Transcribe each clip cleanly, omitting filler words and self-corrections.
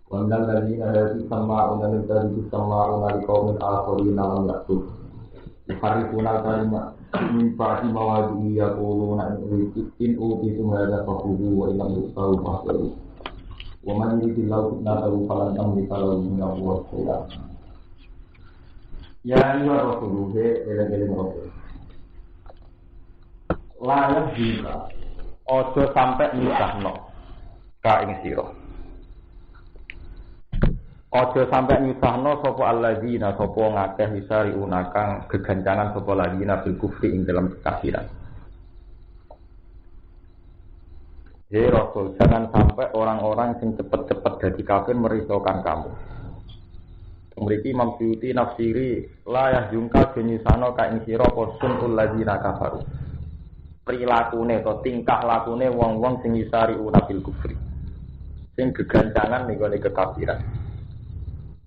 Wandal dari ada sama undang dari sama undang kaum al-Qur'an yang yaktu. Hari punal kalimat mimpi mawadi ya quluna in uti sumada faqudu wa illam yusawu fa'alu. Wa man yuridillahu fitnatahu falan tamlika lahu min Allah shay'a. Ya ayyuhar rasuluh eleng-eleng rasul. Layak juga ojo sampai nyusahno ka ing sira. Ojo sampai nyusahno sapa alladzina sapa ngakeh wisari unakang gegancangan sapa alladzina bil kufri ing dalam kekafiran. Hei Rasul, jangan sampai orang-orang sing cepet-cepet jadi kafir merisaukan kamu. Memiliki Imam Suyuti nafsiri layah jungkal jenisano ka ing sira suntul ladzina kafaru. Prilakune atau tingkah lakune wong-wong sing wisari unabil kufri. Sing gegancangan ning gone kekafiran.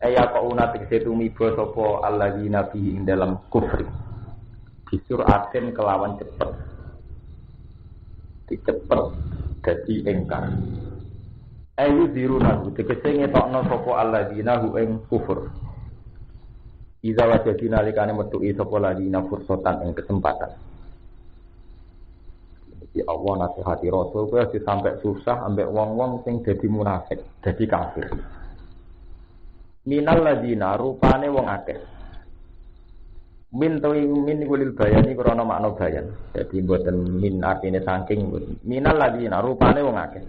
Aya kok unatik setumiba sapa alladzina fi ing dalam kufri. Bisur aten kelawan cepet. Dicepet dadi engkar. Ayu diruna tegese ngetokno sapa alladzina hu ing kufur. Iza wajadina likane metuki sapa alladzina fursatan ing kesempatan. Iki Allah nasihati Rasul kuwi aja sampai susah ambek wong-wong sing dadi munafik, dadi kafir. Minal ladina rupane wong akeh. Min kulil bayani krana makna bayan. Jadi mboten min artine saking minal ladina rupane wong akeh.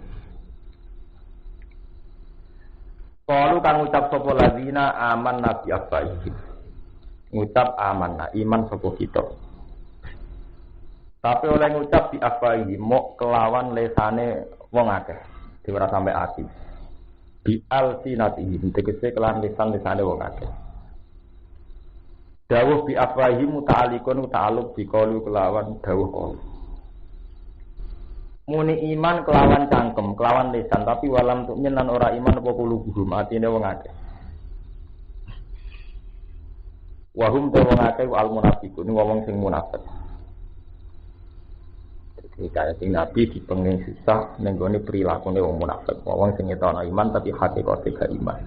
Qalu kang ucap sapa ladina aman nabi abaiki. Ngucap amanna iman sapa kita. Tapi oleh ngucap di abaiki mok kelawan lesane wong akeh. Diwara sampai ati. Bi al-sinati tegese kelan lisan-lisane wong akeh. Dawuh bi afwahi muta'alliqun ta'alluq bi qaulu kelawan dawuh qaul. Muni iman kelawan cangkem, kelawan lisan, tapi walam tukmin lan ora iman apa kulubuhum atine wong akeh. Wa hum ta wong akeh al munafiqun wong sing munafik. Kaya sing Nabi dipenging susah nenggone prilakune wong munafik. Wong sing ngetokno iman tapi hakikate gak iman.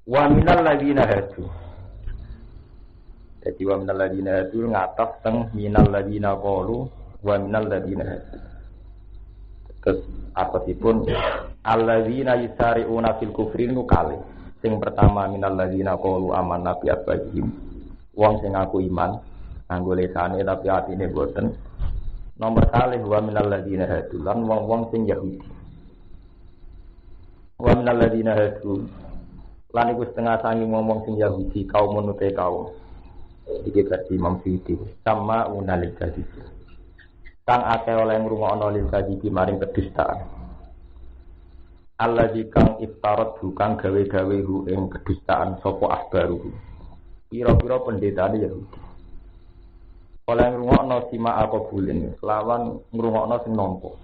Wa minal ladina hadu. Jadi wa minal ladina hadu ngataf teng minal ladina qalu wa minal ladina hadu. Terus apatipun alladzina yusari'una fil kufri nu kali. Sing pertama minal ladina qalu amanna bi abadihim. Wong sing ngaku iman nganggo lesane tapi atine boten. Nomor kali wa minal ladina hadu lan wong-wong sing Yahudi. Wa minal ladina hadu lan iku setengah sangi wong-wong sing Yahudi kaum menute kaum. Iki versi Imam Suyuti sama unalil kadhib. Kang akeh oleh ngrungokno lil kadhib maring kedustaan. Allazi kang iftarat kang gawe-gawe hu ing kedustaan sapa ahbaru. Pira-pira pendetane Yahudi. Oleh ngrungokno sima apa bulen lawan ngrungokno sing nampa.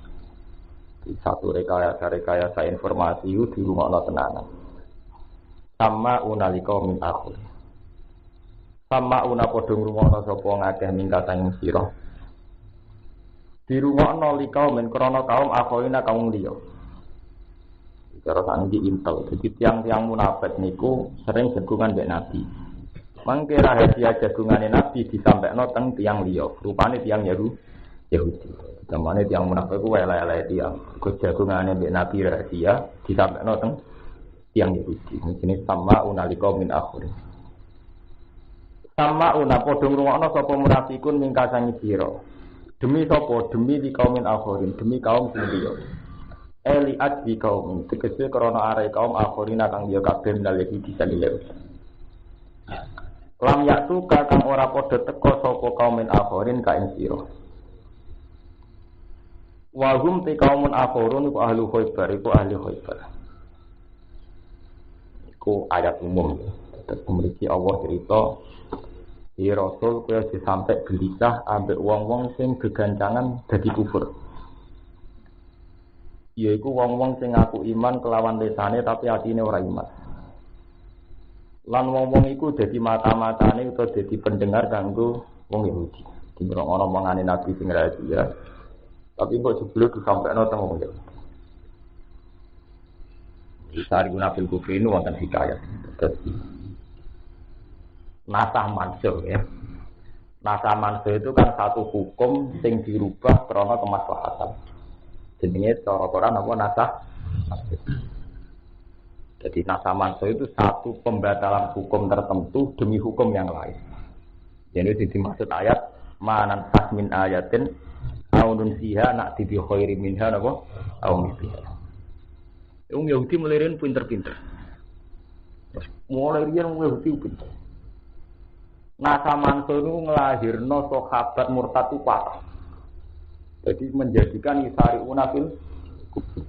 Di satu rekayasa informasi itu dirungokno tenanan. Sama unalika min akhir. Sama una padha ngrungokno sapa ngakeh mingkat ing sira. Dirungokno lika men krana kaum akhoina kaum liya. Cara saniki intel. Jadi tiang-tiang munafik niku sering jagungan mbek Nabi. Mangke rahasia jagungane Nabi disampaikan teng tiang liya, rupane tiang Yahudi. Zamane tiang munafik ku elek-elek tiang. Ku jagungane mbek Nabi rahasia disampaikan teng tiang Yahudi. Ini sama unalika min akhir. Sama una padha ngrungokno sapa munafikun mingkasani sira. Demi sapa? Demi di kaum min akhirin, demi kaum sing liya. Eli adbi kaum tegese krana are kaum akhirina kang liya kabeh minal Yahudi salileh. Lam yaktu kang ora padha teka sapa kaum min akhirin ka ing sira. Wa hum te kaumun akhirun iku ahli Khaibar, iku ahli Khaibar. Iku ayat umum. Memiliki Allah cerita di Rasul kaya disampe gelisah ambek wong-wong sing gegancangan dadi kufur. Yaiku wong-wong sing ngaku iman kelawan lesane tapi atine ora iman. Lan wong-wong iku dadi mata-matane utawa dadi pendengar kanggo wong Yahudi. Orang mengani Nabi sing rahasia. Tapi kok sebelum disampaikan teng wong. Sari guna fil kufri ini wonten hikayat. Nasah mansur ya. Nasah mansur itu kan satu hukum sing dirubah karena kemaslahatan. Jenenge cara Quran apa nasah mansur. Jadi nasah mansur itu satu pembatalan hukum tertentu demi hukum yang lain. Jadi dimaksud ayat manan min ayatin aunun siha nak tibi khairi minha napa au mithliha. Wong Yahudi mulairen pinter-pinter. Mulai riyen wong Yahudi pinter. Nasa Mansur itu ngelahirno sahabat murtad itu patah. Jadi menjadikan isari unafil kubur.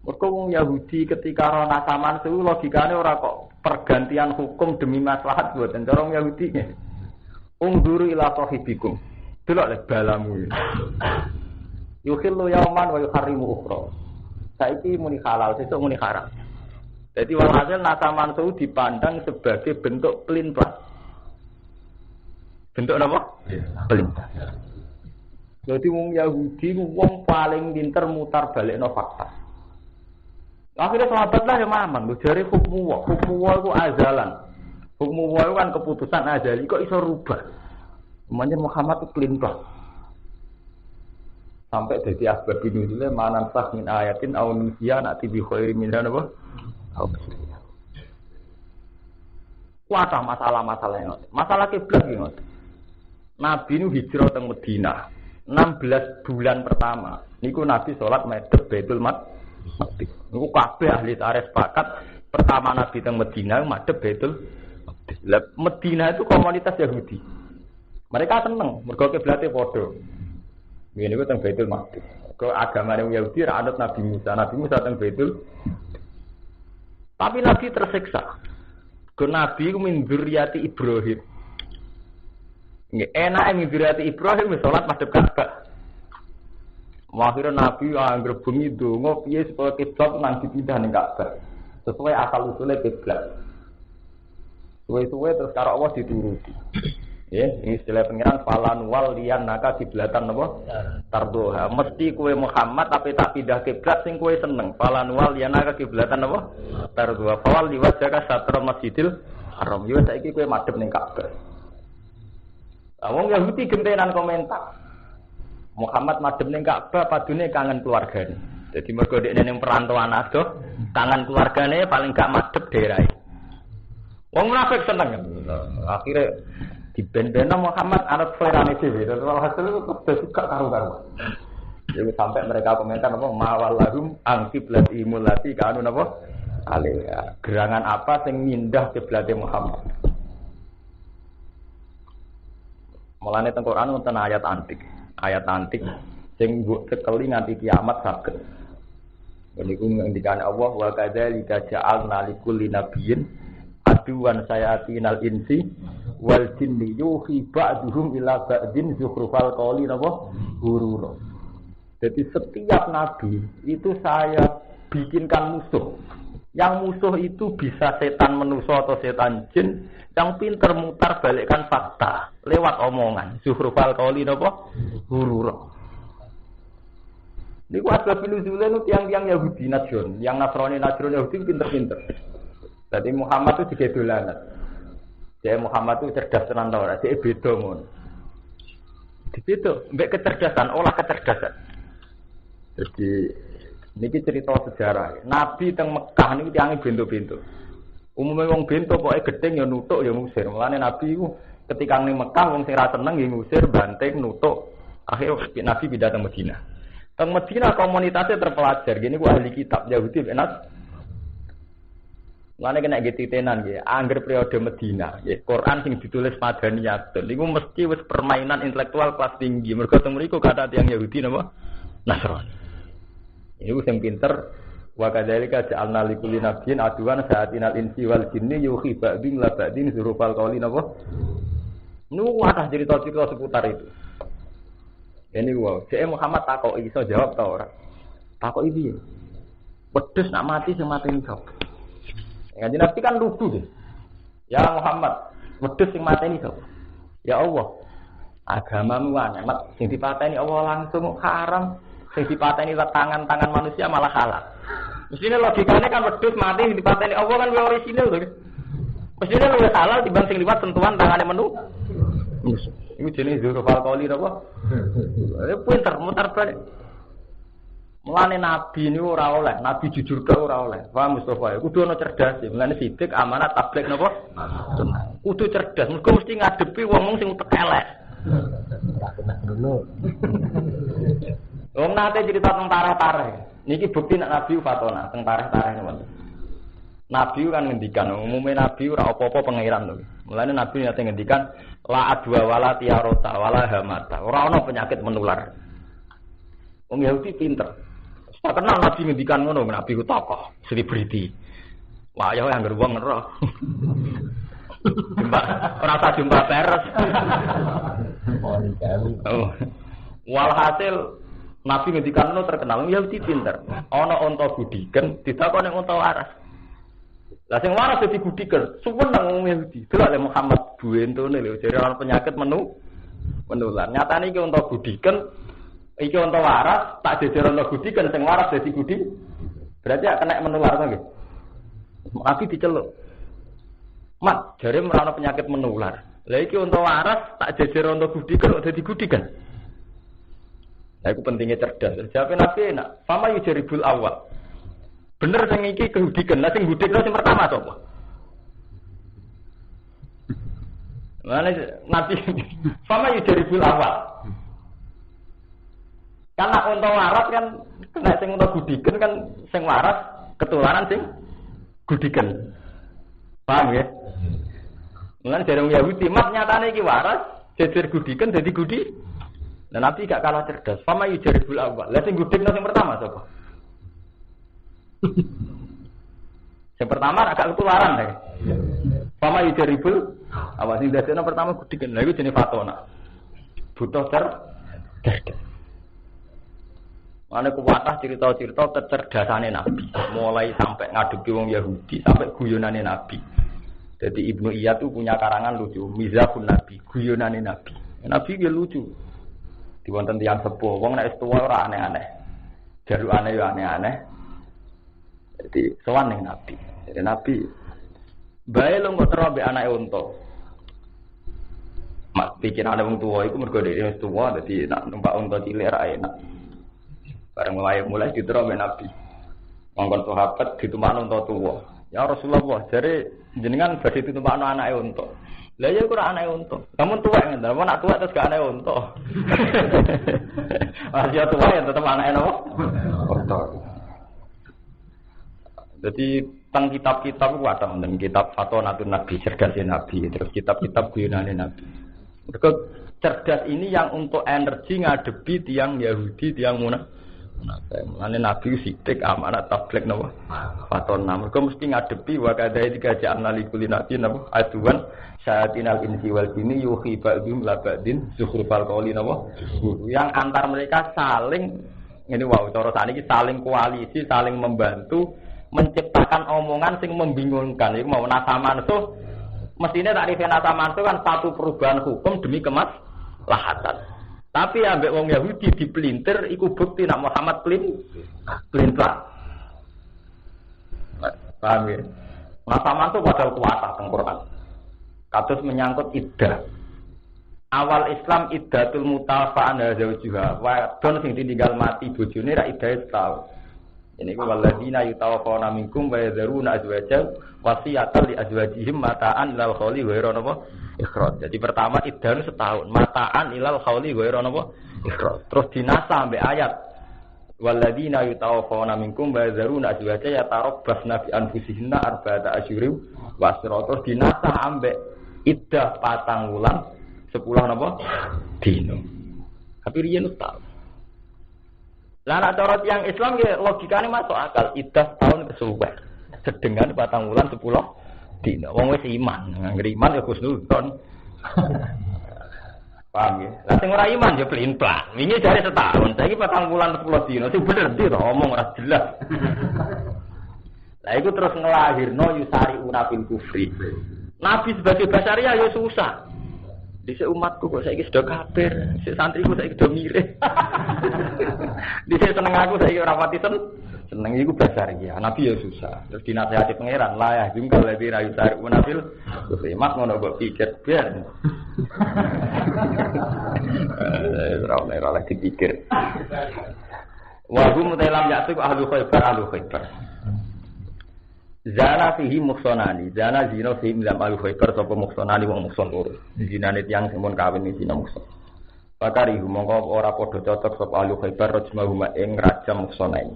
Mergo wong Yahudi ketika ro Nasa Mansur logikane ora kok pergantian hukum demi maslahat buatan cara wong Yahudi. Ungduru ila sahibikum. Delok le balamu. Yukhillu yauman wa yuharrimu ukhra. Saiki muni halal, sesuk muni haram. Jadi walhasil Nasa Mansur dipandang sebagai bentuk pelintang. Bentuk apa? Pelintang. Jadi wong Yahudi wong paling pinter mutar balikno fakta. Akhirnya sahabat lah yang mamang, jare hukmu itu azalan. Hukmu itu kan keputusan azali kok iso rubah. Namanya Muhammad itu pelintang. Sampai jadi asbab nuzulnya manan sah min ayatin aw nusiya nati bi khairi minha apa? Kuatah masalah-masalah yang masalah kiblat iki. Nabi nu hijrah teng Madinah 16 bulan pertama. Niku Nabi salat madhep Baitul Maqdis. Niku kabeh ahli tarikh sepakat pertama Nabi teng Madinah madhep Baitul Maqdis. Madinah itu komunitas Yahudi. Mereka seneng mergo kiblate padha. Ngene niku teng Baitul Maqdis. Ke agamane Yahudi ra anut Nabi Musa. Nabi Musa teng Baitul. Tapi Nabi tersiksa. Ke Nabi ku min dzurriyyati Ibrahim. Nggih, enake min dzurriyyati Ibrahim wis salat madhep Ka'bah. Akhirnya Nabi anggere bengi donga piye supaya kiblat nang dipindah ning Ka'bah. Sesuai asal usule kiblat. Suwe-suwe terus karo Allah dituruti. Ya, ini istilah pengiran falan wal liyan naka kiblatan apa? Tardoha. Mesti kue Muhammad tapi tak pindah kiblat sing kue seneng. Falan wal liyan naka kiblatan apa? Tardoha. Fawal liwajaka satral Masjidil Haram. Yo saiki kue madhep ning Ka'bah. Wong Yahudi gentenan komentar. Muhammad madhep ning Ka'bah padune kangen keluargane. Jadi mergo dekne ning perantauan adoh, kangen keluargane paling gak madhep daerahe. Wong munafik seneng. Akhire diben-bena Muhammad anut selera dhewe. Terus hasil itu suka karo-karo. Jadi sampai mereka komentar apa mawalahum ang kiblati mulati kanu napa? Alaiya. Gerangan apa sing mindah kiblat Muhammad? Mulane teng Quran wonten ayat antik. Ayat antik sing mbok cekeli nganti kiamat saged. Niku ngendikane Allah wa kadzalika ja'alna likulli nabiyyin aduwan sayatinal insi wal jinni yuhi ba'duhum ila ba'din zukhrufal qawli napa gurura. Jadi setiap nabi itu saya bikinkan musuh. Yang musuh itu bisa setan manusia atau setan jin yang pinter mutar balikkan fakta lewat omongan. Zukhrufal qawli napa gurura. Niku asbab nuzule nu tiang-tiang Yahudi Najron, yang Nasrani Najron Yahudi pinter-pinter. Jadi Muhammad itu juga dolanan. Jadi Muhammad itu cerdas tenan ta ora, dhek beda mon. Dibeda, mbek kecerdasan, olah kecerdasan. Jadi niki cerita sejarah. Nabi teng Mekah niku tiange bento-bento. Umume wong bento pokoke gedeng ya nutuk ya ngusir. Mulane Nabi iku ketika ning Mekah wong sing ra seneng ya ngusir, banting, nutuk. Akhirnya Nabi pindah ke Madinah. Teng Madinah komunitasnya terpelajar. Gini ku ahli kitab Yahudi enak. Mulane kena getitenan nggih, angger periode Madinah, nggih, Quran sing ditulis Madaniyatun. Niku mesti wis permainan intelektual kelas tinggi. Mergo teng mriku kata tiyang Yahudi napa? Nasrani. Niku sing pinter wa kadzalika ja'alna likulli nabiyyin aduwan sa'atinal insi wal jinni yuhi ba'din la ba'din zurufal qawli napa? Niku ada cerita-cerita seputar itu. Ini wow, cek Muhammad takok iso jawab ta ora? Takok iki. Wedhus nak mati sing mateni sapa? Kanjeng Nabi kan lugu deh. Ya Muhammad, wedhus sing mateni sapa? Ya Allah. Agamamu aneh, sing dipateni Allah langsung haram, sing dipateni tangan manusia malah halal. Mestinya logikanya kan wedhus mati sing dipateni Allah kan luwih orisinil to. Mestinya luwih halal dibanding sing liwat sentuhan tangane menu. Iku jenenge zuruf alqauli napa? Pinter mutar balik. Mulane nabi niku ora oleh, nabi jujur tok ora oleh. Paham Mustofa? Kudu ana cerdas. Mulane sidik amanat tabligh napa? Kudu cerdas. Mergo mesti ngadepi wong sing utek elek. Wong nate cerita tentang tareh-tareh. Niki bukti nek nabi fatona tentang tareh-tareh niku. Nabi kan ngendikan, umumnya nabi ora apa-apa pangeran lho. Mulane nabi nate ngendikan la adwa wala tiarota wala hamata. Ora ana penyakit menular. Wong Yahudi pinter. Tak kenal nabi ngendikan ngono, nabi ku tokoh, selebriti. Wah, ya anggere wong ngeroh. Jumpa ora tak jumpa peres. Oh. Walhasil nabi ngendikan ngono terkenal Yahudi pinter. Ana unta gudiken ditakoni unta waras. Lah sing waras dadi gudiken, suwen nang wong Yahudi. Delok le Muhammad buentone lho, jare ana penyakit menular. Nyatane iki unta gudiken, iki unta waras, tak jejer unta gudiken sing waras dadi gudi. Berarti kena menular to nggih. Nabi diceluk. Mat, jare merana penyakit menular. Lah iki unta waras tak jejer unta gudiken kok dadi gudiken. Lah iku pentingnya cerdas. Jawabe Nabi enak. Fama yujaribul awal. Bener sing iki kehudiken, lah sing gudikno sing pertama sapa? Mane Nabi sama yujaribul awal. Karena unta waras kan kena sing unta gudiken kan sing waras ketularan sing gudiken. Paham ya? Mulane jarang Yahudi mat nyatane iki waras, jejer gudiken dadi gudi. Nah Nabi gak kalah cerdas. Sama yujaribul awal. Lah sing gudikno sing pertama sapa? Yang pertama agak ketularan deh. Sama yujaribul awal sing dadekno pertama gudiken. Lha iku jenenge fatona. Butuh cerdas. Mane kuwatah cerita-cerita kecerdasane Nabi, mulai sampai ngadepi wong Yahudi sampai guyonane Nabi. Jadi Ibnu Iyad tuh punya karangan lucu, Mizahun Nabi, guyonane Nabi. Nabi dia lucu. Di wonten tiyang sepuh, wong nek tuwa ora aneh-aneh. Jarukane yo aneh-aneh. Jadi sowan ning Nabi. Jadi Nabi bae lho kok terus mbek anake unta. Mak pikirane wong tuwa iku mergo dhewe wis tuwa dadi nek numpak unta cilik ra enak. Bareng mulai diterus mbek Nabi. Mongkon sahabat ditumpakno unta tuwa. Ya Rasulullah, jare jenengan badhe ditumpakno anake unta. Lah ya ora anake unta. Kamu tuwek ngene, apa nak tuwek terus gak anake unta. Masih tuwek ya tetep anake napa? Unta. Jadi tentang kitab-kitab itu ada dan kitab Fatonatun Nabi, cerdasnya Nabi, terus kitab-kitab guyonane Nabi. Mereka cerdas ini yang untuk energi ngadepi tiang Yahudi, tiang munafik. Mulane Nabi sidik amanat tabligh napa? Fatona. Mereka mesti ngadepi wa kadai dikajak analikuli Nabi napa? Aduan syatinal insi wal jinni yuhi ba'dhum la ba'din zukhrufal qawli napa? Yang antar mereka saling ini wow, cara sakniki saling koalisi, saling membantu menciptakan omongan sing membingungkan. Iku mau nasamansuh mestine takrife nasamansuh kan satu perubahan hukum demi kemaslahatan. Tapi ambek wong Yahudi dipelintir iku bukti nak Muhammad pelintir. Paham ya? Nasamansuh padahal kuwasa teng Quran. Kados menyangkut iddah. Awal Islam iddatul mutafa'an zawjuha. Wadon sing ditinggal mati bojone ra iddahe setahun. Ini ku waladina yutawaffawna minkum wa yadharuna azwajan wasiyatan li azwajihim mata'an ilal khawli wa ghairu napa ikhraj. Jadi pertama iddah setahun, mata'an ilal khawli wa ghairu napa ikhraj. Terus dinasah sampai ayat waladina yutawaffawna minkum wa yadharuna azwajan yatarabbasna bi anfusihinna arba'ata asyurin wa asra. Terus dinasah sampai iddah 4 wulan 10 napa dino. Tapi riyen setahun. Lah nek cara tiyang Islam ya logikane masuk akal, iddah tahun kesuwen. Sedengan 4 wulan 10 dina. Wong wis iman, nganggo iman ya Gusnudon. Paham ya? Lah sing ora iman ya pelin-pelan. Wingi jare setahun, saiki 4 wulan 10 dina. Sing bener ndi to omong ora jelas. Lah iku terus ngelahirno yusari unafil kufri. Nabi sebagai basaria ya susah. Dhisik umatku kok saiki sedo kafir, sik santriku saiki sedo mirip. Dhisik seneng aku saiki ora pati seneng iku basar ya. Nabi ya susah. Terus dinasihati pangeran, la ya jungkal lebih rayu tarik munafil. Terus emak ngono kok pikir biar. Ora lagi dipikir. Wa hum talam ya'tu ahlu khaybar. Zana fihi muhsanani, zana zina fihi milam al-khaybar sapa muhsanani wong muhsan loro. Zinane tiyang sing mun kawin iki zina muhsan. Pakari mongko ora padha cocok sapa al-khaybar rajmahuma ing rajam muhsanani.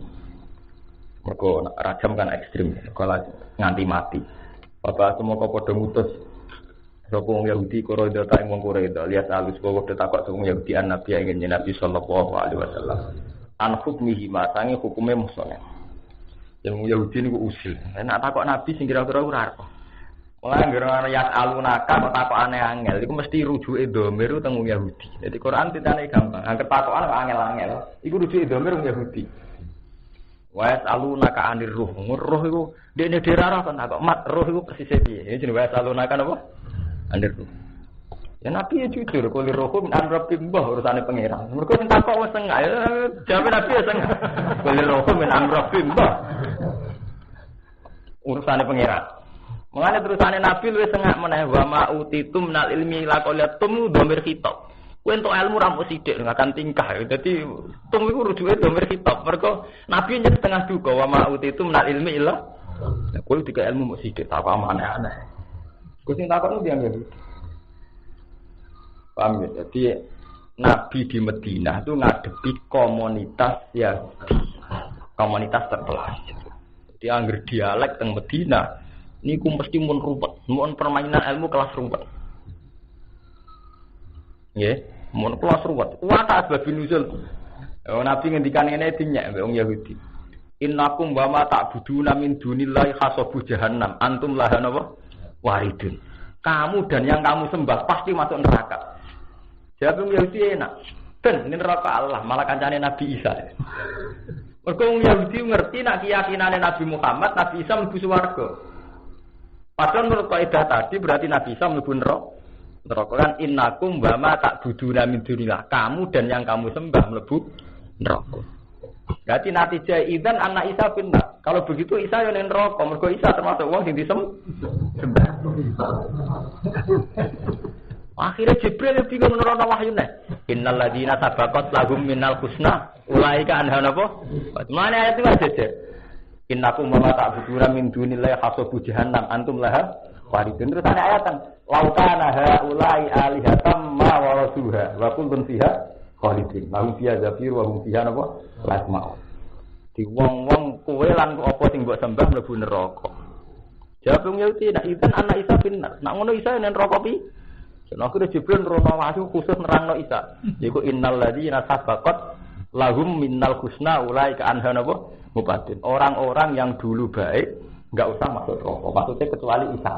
Mergo rajam kan ekstrim, kalau nganti mati. Bapak semua padha mutus sapa wong Yahudi Quraidha ta ing wong Quraidha, lihat alus padha takok sapa wong Yahudi Nabi ing Nabi sallallahu alaihi wasallam. An hukmihi ma sange hukume muhsanani. Yang Yahudi niku usil. Nek takok Nabi sing kira-kira ora arep. Mulane ngira ayat alunaka kok takokane angel iku mesti rujuke dhamir teng Yahudi. Dadi Quran titane gampang. Angger takokan kok angel-angel. Iku rujuke dhamir Yahudi. Wa alunaka anir ruh. Ruh iku dekne dirarah kan takok mat ruh iku persise piye? Ya jenenge wa alunaka napa? Anir ruh. Ya Nabi ya jujur, kulir rohum min amrabbim mbah urusane pangeran. Mergo sing takok wis sengak, jawab Nabi ya sengak. Kulir rohum min amrabbim mbah. Urusane pangeran. Mengane terusane Nabi luwih sengak meneh wa ma utitum minal ilmi laqalatum dhamir khitab. Kowe entuk ilmu ra mung sithik ngakan tingkah. Dadi tum iku rujuke dhamir khitab. Mergo Nabi nyet setengah duka wa ma utitum minal ilmi illa. Nah, kowe dika ilmu mung sithik tak apa aneh-aneh. Kowe sing takokno diam ya. Paham ya? Jadi Nabi di Madinah itu ngadepi komunitas Yahudi, komunitas terpelajar. Jadi angger dialek teng Madinah, niku mesti mun ruwet, mun permainan ilmu kelas ruwet. Nggih, mun kelas ruwet. Kuwata asbab nuzul. Nabi ngendikan ngene dinyak mbek wong Yahudi. Innakum wa ma ta'buduna min dunillahi hasabu jahannam, antum laha napa? Waridun. Kamu dan yang kamu sembah pasti masuk neraka. Jawab Yahudi enak. Ben ini neraka Allah, malah kancane Nabi Isa. Mergo Yahudi ngerti nak keyakinane Nabi Muhammad, Nabi Isa mlebu swarga. Padahal menurut kaidah tadi berarti Nabi Isa mlebu neraka kan innakum wa ma ta'buduna min dunillah. Kamu dan yang kamu sembah mlebu neraka. Berarti natijah idzan anak Isa benar. Kalau begitu Isa yo ning neraka, mergo Isa termasuk wong sing disembah. Akhirnya Jibril bingung menerima wahyune. Innal ladzina sabaqat lahum minal husna ulaika anha napa? Mana ayat itu aja. Innakum wa ta'buduna min dunillahi hasabu jahannam antum laha waridun. Terus ada ayatan laukana haula'i alihatam ma warasuha wa kuntum fiha khalidin. Lahum fiha zafir wa hum fiha napa? Lasma'u. Di wong-wong kowe lan apa sing mbok sembah mlebu neraka. Jawab wong Yahudi nek idzan anak Isa bener. Nek ngono Isa nen neraka pi? Nah, akhirnya Jibril merono wahyu khusus nerangno Isa. Yaiku innal ladzina sabaqat lahum minnal husna ulaika anha napa mubatin. Orang-orang yang dulu baik enggak usah masuk neraka. Maksudnya kecuali Isa.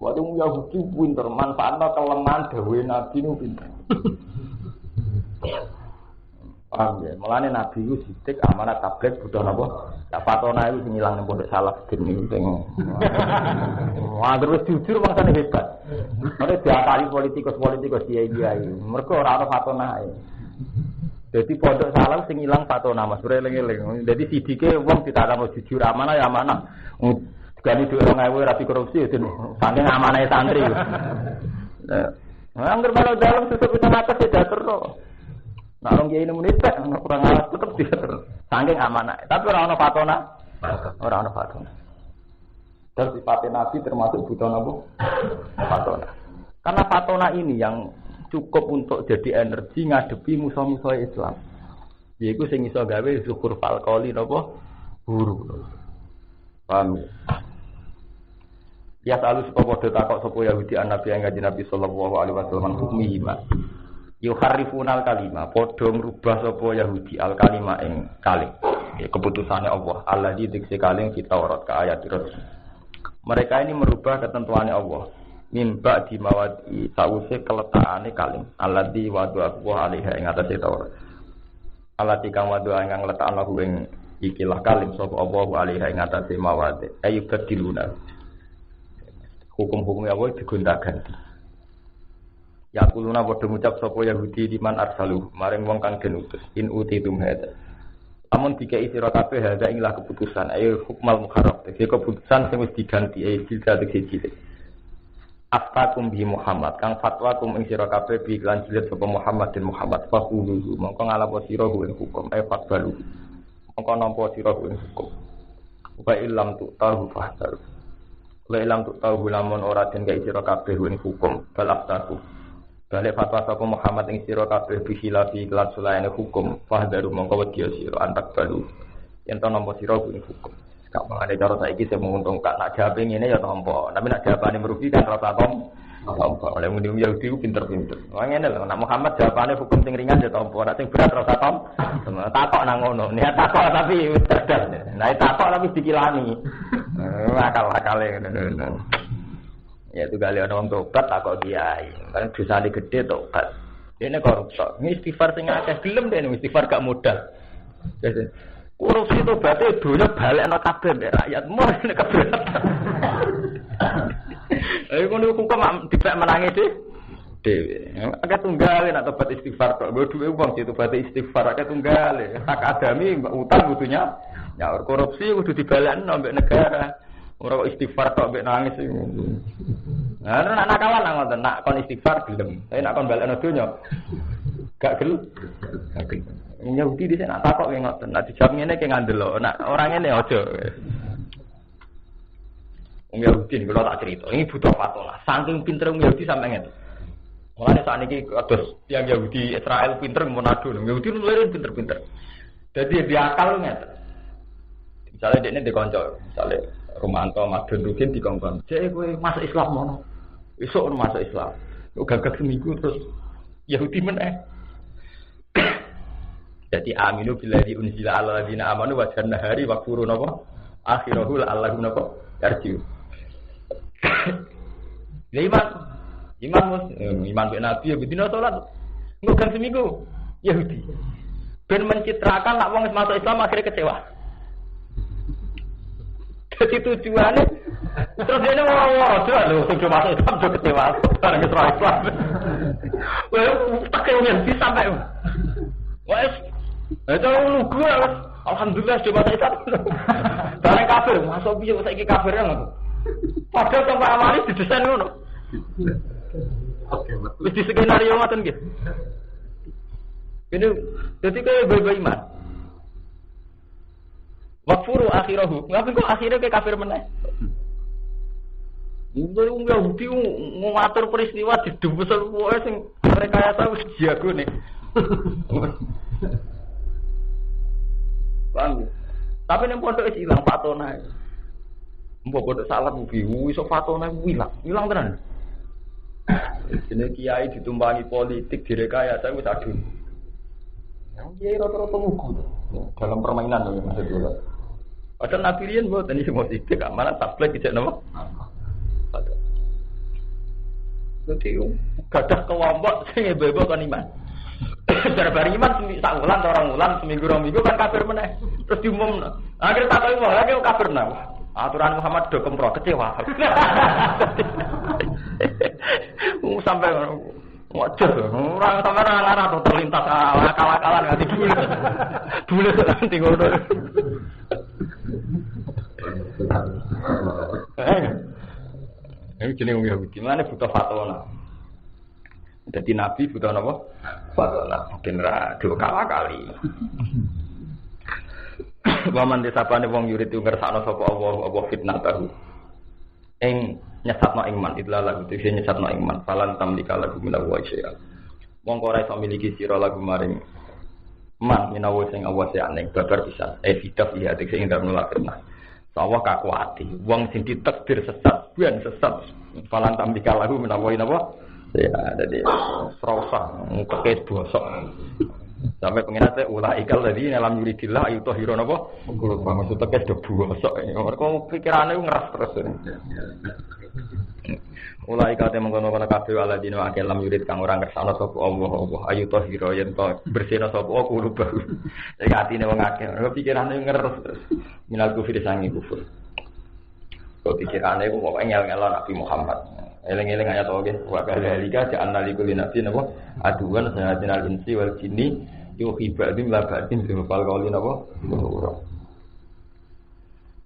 Waktu Yahudi pinter manfaatna kelemahan dawuhe Nabi nu pinter. Paham ya? Mulane Nabi itu sitik amanat tablet butuh napa? Ya patona itu sing ilang ning pondok salaf geni sing. Wah, terus jujur mangsane hebat. Nek diakali politikus kiai-kiai, mergo ora ana patona ae. Dadi pondok salaf sing ilang patona Mas eling-eling. Dadi sidike wong ditakno jujur amanah ya amanah. Gani dhuwit 2000 rapi korupsi ya saking amanahe santri. Nah, angger malah dalam sesuk bisa atas ya terus. Nah, orang kiai nemu nitek, kurang alat tetap dia saking amanah. Tapi orang fatona, orang fatona. Dan sifat Nabi termasuk butuh nabu fatona. Karena fatona ini yang cukup untuk jadi energi ngadepi musuh-musuh Islam. Yaitu sing iso gawe zukur falqoli napa guru. Paham? Ya selalu supaya takok sapa Yahudi Nabi yang ngaji Nabi sallallahu alaihi wasallam hukmihi ma. Yuharrifunal kalima, padha ngrubah sapa Yahudi al kalima ing kalih. Keputusane Allah, Allah dikse kalih kita Taurat ka ayat terus. Mereka ini merubah ketentuannya Allah. Mimba di mawadi sause keletakane kalim. Alladzi wadu Allah alaiha ing atase Taurat. Alladzi kang wadu ing ngletakno ing ikilah kalim sapa Allah alaiha ing atase mawadi. Ayu badiluna. Hukum-hukum Allah digonta-ganti. Ya kuluna padha ngucap sapa Yahudi liman arsalu maring wong kang den utus in utitum hada. Amun dikai sira kabeh hada inilah keputusan ayo hukmal muharram. Dadi keputusan sing wis diganti jilid jilid. Aftakum bi Muhammad kang fatwa kum ing sira kabeh bi lan jilid sapa Muhammad dan Muhammad faqulu mongko ngalapo sira ing hukum fatbalu. Mongko nampa sira ing hukum. Wa illam tu tahu fahdar. Wa illam tu tahu lamun ora den kai sira kabeh ing hukum bal aftakum. Balik fatwa sapa Muhammad ing sira kabeh bihilafi kelan sulaine hukum fahdaru mongko wedi sira antak balu yen to nampa sira ing hukum gak ada cara saiki sing menguntungkan nak jawabe ngene ya tampa tapi nak jawabane merugikan rasa tampa oleh muni Yahudi ku pinter-pinter wong ngene lho nak Muhammad jawabane hukum sing ringan ya tampa nak sing berat rasa tampa takok nang ngono niat takok tapi wis cerdas nah takok tapi dikilani akal-akale ngono. Ya itu kali orang tobat tak kok kiai. Kan dosane gede tobat. Dene koruptor. Ini istighfar sing akeh gelem dene istighfar gak modal. Jadi korupsi tobaté donya balekno kabeh mek rakyat mur nek keberatan. Ayo ngono hukum dipek menangi dhewe. Akeh tunggale nek tobat istighfar tok. Nggo dhuwit wong tobat istighfar akeh tunggale. Hak adami utang kudunya nyaur korupsi kudu dibalekno mbek negara. Ora kok istighfar tok mbek nangis. Nah, nek nakalan nang ngoten, nak kon istighfar gelem. Tapi nak kon balekno donya gak gelem. Yahudi dhisik nak takok ki ngoten. Nak dijawab ngene ki ngandelo, nak ora ngene aja. Wong Yahudi kula tak crito, ini butuh fatwa. Saking pinter wong Yahudi sampe ngene. Mulane sakniki kados tiyang Yahudi Israel pinter monado. Yahudi luwih pinter-pinter. Dadi dia akal ngeten. Misalnya dia ini dikonco, misalnya Romanto, Madun, Rugin dikongkon. Jadi gue masuk Islam mana? Besok masuk Islam. Gue gagal seminggu terus Yahudi meneh. Jadi aminu billahi unzila ala ladina amanu wa jannahari wa kfuru napa? Akhirahul Allahum napa? Yarjiu. Ya iman Nabi ya bedina salat. Gue gagal seminggu Yahudi. Ben mencitrakan nak wong masuk Islam akhirnya kecewa. Jadi tujuannya terus dia ngomong loh, sudah masuk Islam sudah kecewa, barang Islam. Wah, tak kayaknya bisa sampai. Wah, itu lugu lah. Alhamdulillah sudah masuk Islam. Barang kafir, masuk biar saya ini kafir yang. Padahal sampai amali didesain ngono. Wis di skenario ngoten nggih. Ini jadi kayak bayi iman. Wakfuru akhirahu. Ngapain kok akhirnya kayak kafir meneh? Wong Yahudi ngatur peristiwa di dubesel wae sing rekayasa wis jago nih. Bang. Tapi ning pondok wis ilang patona. Mbok pondok salah mugi iso patona ilang. Ilang tenan. Jenenge kiai ditumpangi politik direkayasa wis adun. Yang kiai rata-rata mugu dalam permainan lho maksudnya. Padahal Nabi riyen mboten iki motif mana tablek dijak nama. Jadi gadah kelompok sing bebo kan iman. Bar iman sak wulan atau orang wulan seminggu rong minggu kan kafir meneh. Terus diumumno. Akhire takoki wong lagi kafir nang. Aturan Muhammad do kempro kecewa. Sampai wajar, orang sampai orang tuh terlintas akal-akalan nggak dulu, dulu nanti ngono. Ini jenis orang Yahudi, mana butuh fatwa. Jadi Nabi butuh apa? Fatwa. Mungkin dua kali. Waman disapane wong yurid ngersakno sapa Allah fitnah tahu. Ing nyesatno iman idla lagu dhewe nyesatno iman falan tamlika lagu minawa syai'a. Wong ora iso miliki sira lagu maring man minawa sing awase aneh babar bisa evidaf ya tek sing ndang nulakna. Sawah kakuati wong sing ditakdir sesat buan sesat falan tamlika lagu minawa napa ya dadi serasa ngekes bosok. Sampai pengen saya ulah ikal tadi dalam yuridillah itu hiro napa kulo maksud tekes do bosok mereka pikirane ngeras terus ulah ikal te mengkono-kono kabeh aladina akelam yurid kang ora ngersano sapa Allah ayu to hiro yen to bersihna sapa kulo baru iki atine wong akeh pikirane ngeres terus minal kufri sangi kufur kok pikirane ku pokoke ngel-ngelon Nabi Muhammad Eleng-eleng ayat oke. Wa kadzalika ja'alna likulli nabiyyin apa? Aduwan sayatinal insi wal jinni yuhibbadim labatin bil qalqalin apa?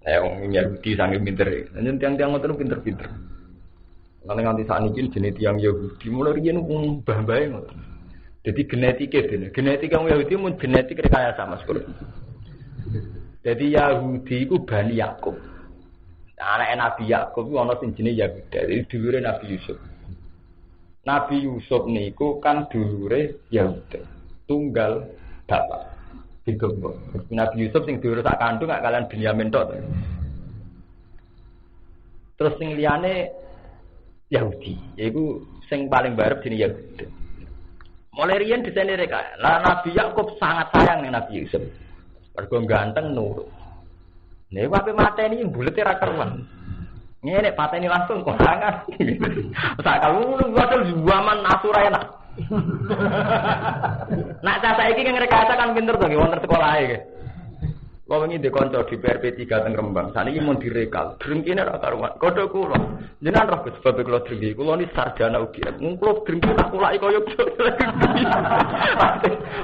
Wong Yahudi sange pinter. Nyen tiang-tiang ngoten pinter-pinter. Lan nganti sakniki jenenge tiang Yahudi mulai riyen mbah-mbahe ngoten. Jadi genetika wong Yahudi mun genetik rekayasa Mas Kur. Jadi Yahudi iku Bani Yakub. Anak Nabi Yakub itu ana sing jenenge Yahuda, jadi dulure Nabi Yusuf. Nabi Yusuf niku kan dulure Yahuda, tunggal bapak. Digembok. Nabi Yusuf sing dulure sak kandung gak kalian Binyamin tok. Terus sing liyane Yahudi, yaiku sing paling barep jenenge Yahuda. Mulai riyen disene reka. Lah Nabi Yakub sangat sayang ning Nabi Yusuf. Mergo ganteng nurut. Nek wae mateni bulete ra karuan. Ngene pateni langsung konangan. Sak kalung ngono zaman asura enak. Nak cah saiki kan rekayasa kan pinter to nggih wonten sekolahe nggih. Wong wingi ndek kanca di PRP 3 teng Rembang. Saniki mun direkal, drengkine ra karuan. Kodho kula. Jenengan roh sebab kula drengki. Kula ni sarjana ugi. Mung kula drengki tak kulaki kaya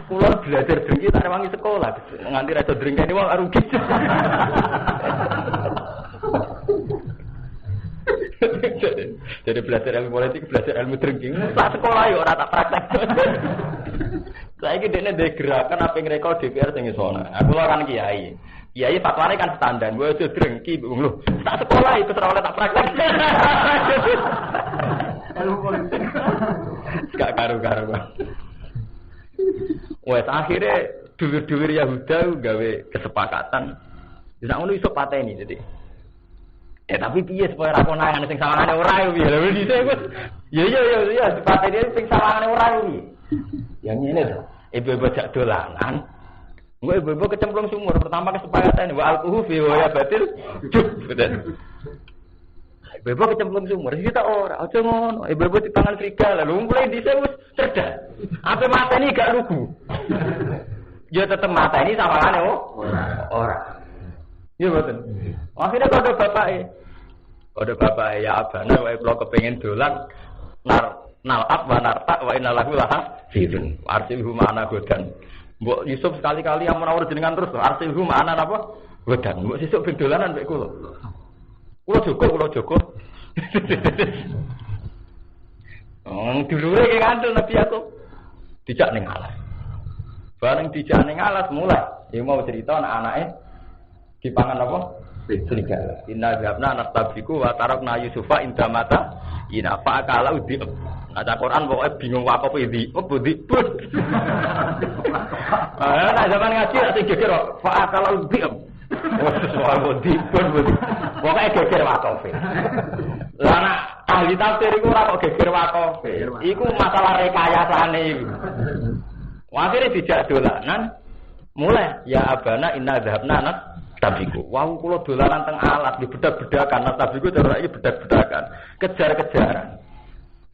kula belajar drengki tak rewangi sekolah. Nganti ra iso drengkeni wong rugi. Jadi belajar ilmu politik, belajar ilmu drengki. Tak sekolah yo ora tak praktek. Saiki dene ndek gerakan apa ngrekol DPR sing isone. Aku ora kan kiai. Kiai fatwane kan standar. Gue aja drengki lho. Tak sekolah itu ora oleh tak praktek. Ilmu politik. Gak karu-karu. Wes akhirnya dulur-dulur Yahuda gawe kesepakatan. Nek ngono iso pateni jadi. Tapi piye supaya ra konangan sing sawangane ora yo piye. Lha dhisik wis. Ya pateni sing sawangane ora yo piye. Yang ini tuh, ibu-ibu jak dolanan, gue ibu-ibu kecemplung sumur. Pertama kesepakatan, wa alquhu fi wa batil, cuk, betul. Ibu-ibu kecemplung sumur, kita ora, aja ngono. Ibu-ibu di tangan serigala, lalu mulai di sini cerdas. Apa mata ini gak lugu? Ya tetap mata ini sama kan ora. Iya betul. Akhirnya kode bapak ya abana, wa kalau kepengen dolan, nalap wa narta wa innalahu laha firun arsilhu ma'ana godan. Mbok Yusuf sekali-kali yang menawar jenengan terus arsilhu ma'ana apa godan. Mbok sesuk ben dolanan mek kula. Kula Joko. Dulure ki kandel Nabi aku. Dijak ning alas. Bareng dijak ning alas mulai. Ya mau cerita anak-anake dipangan apa? Serigala. Inna jabna nastabiku wa tarakna Yusufa inda mata ina fa kala udi. Ada Quran pokoknya bingung apa di pun. Nah zaman ngaji asing geger kok. Fa kalau diam. Soal di pun. Pokoknya geger wakofe. Lah nak ahli tafsir iku ora kok geger wakofe. Iku masalah rekayasane iku. Akhire dijak dolanan mulai ya abana inna dzhabna nas tabiku. Wau kula dolanan teng alat di bedak-bedakan nas tabiku cara iki bedak-bedakan. Kejar-kejaran.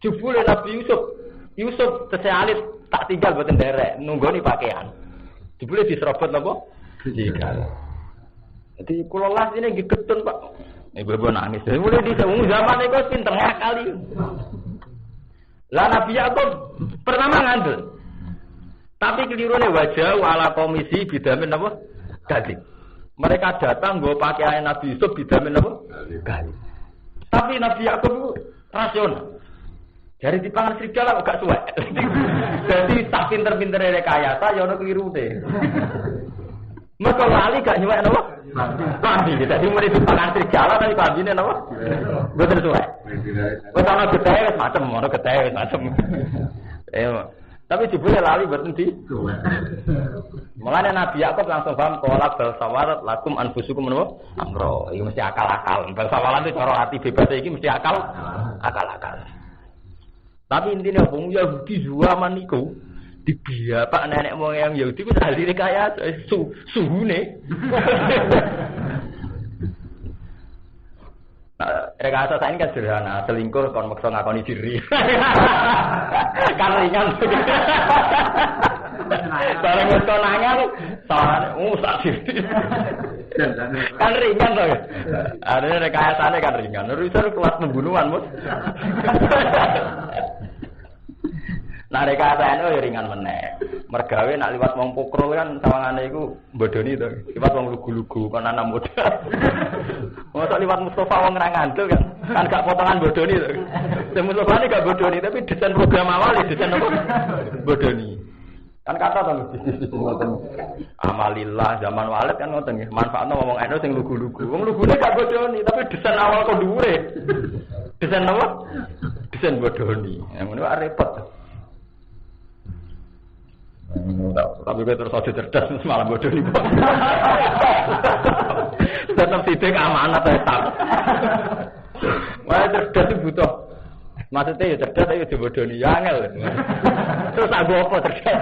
Jebule Nabi Yusuf tesealit tak tinggal boten derek nunggoni pakaian. Jebule diserobot napa? Serigala. Jadi kula las ini getun Pak. Ibu-ibu nangis. Mulai di zaman iku pinter ngakali. Lah Nabi Yakub pertama ngandel. Tapi kelirune wajah ala komisi bidamin napa? Gading. Mereka datang nggo pakaian Nabi Yusuf bidamin napa? Gading. Tapi Nabi Yakub rasional. Dari dipangan serigala kok gak suwek. Jadi tak pinter-pintere rekayasa ya ono kelirune. Maka lali gak nyuwek napa? Mandi. Dadi mulai dipangan serigala tapi kambine napa? Mboten suwek. Wis ana getahe wis macem, tapi jebule lali mboten di. Mulane Nabi Yakub langsung paham qala bal sawarat lakum anfusukum napa? Amro. Iki mesti akal-akal. Bal sawalan itu cara ati bebas iki mesti akal-akal. Tapi intinya wong Yahudi zaman niku dibiapak nenek moyang Yahudi ku ahli rekayasa suhune. Rekayasa saya ini kan sederhana, selingkuh kon maksa ngakoni diri. Kan ringan. Barang konangan soalnya sakit. Kan ringan loh. Ada rekayasane kan ringan. Urusan kelas pembunuhan, Mus. Nah rekayasane ya ringan meneh. Mergawe nak liwat wong pokrol kan sawangane iku bodoni to. Liwat wong lugu-lugu kan anak muda. Mosok liwat Mustafa wong ra ngandel kan. Kan gak potongan bodoni to. Sing Mustafa ini gak bodoni tapi desain program awal desain apa? Bodoni. Kan kata to bisnis ngoten. Amalillah zaman Walid kan ngoten nggih. Manfaatno ngomong eno sing lugu-lugu. Wong lugune gak bodoni tapi desain awal kok dhuwure. Desain apa? Desain bodoni. Yang ngono repot. Tapi gue terus aja cerdas malah bodoh nih. Tetap sidik amanat tetap. Wah cerdas itu butuh. Maksudnya ya cerdas tapi udah bodoh nih. Ya angel. Terus aku apa cerdas?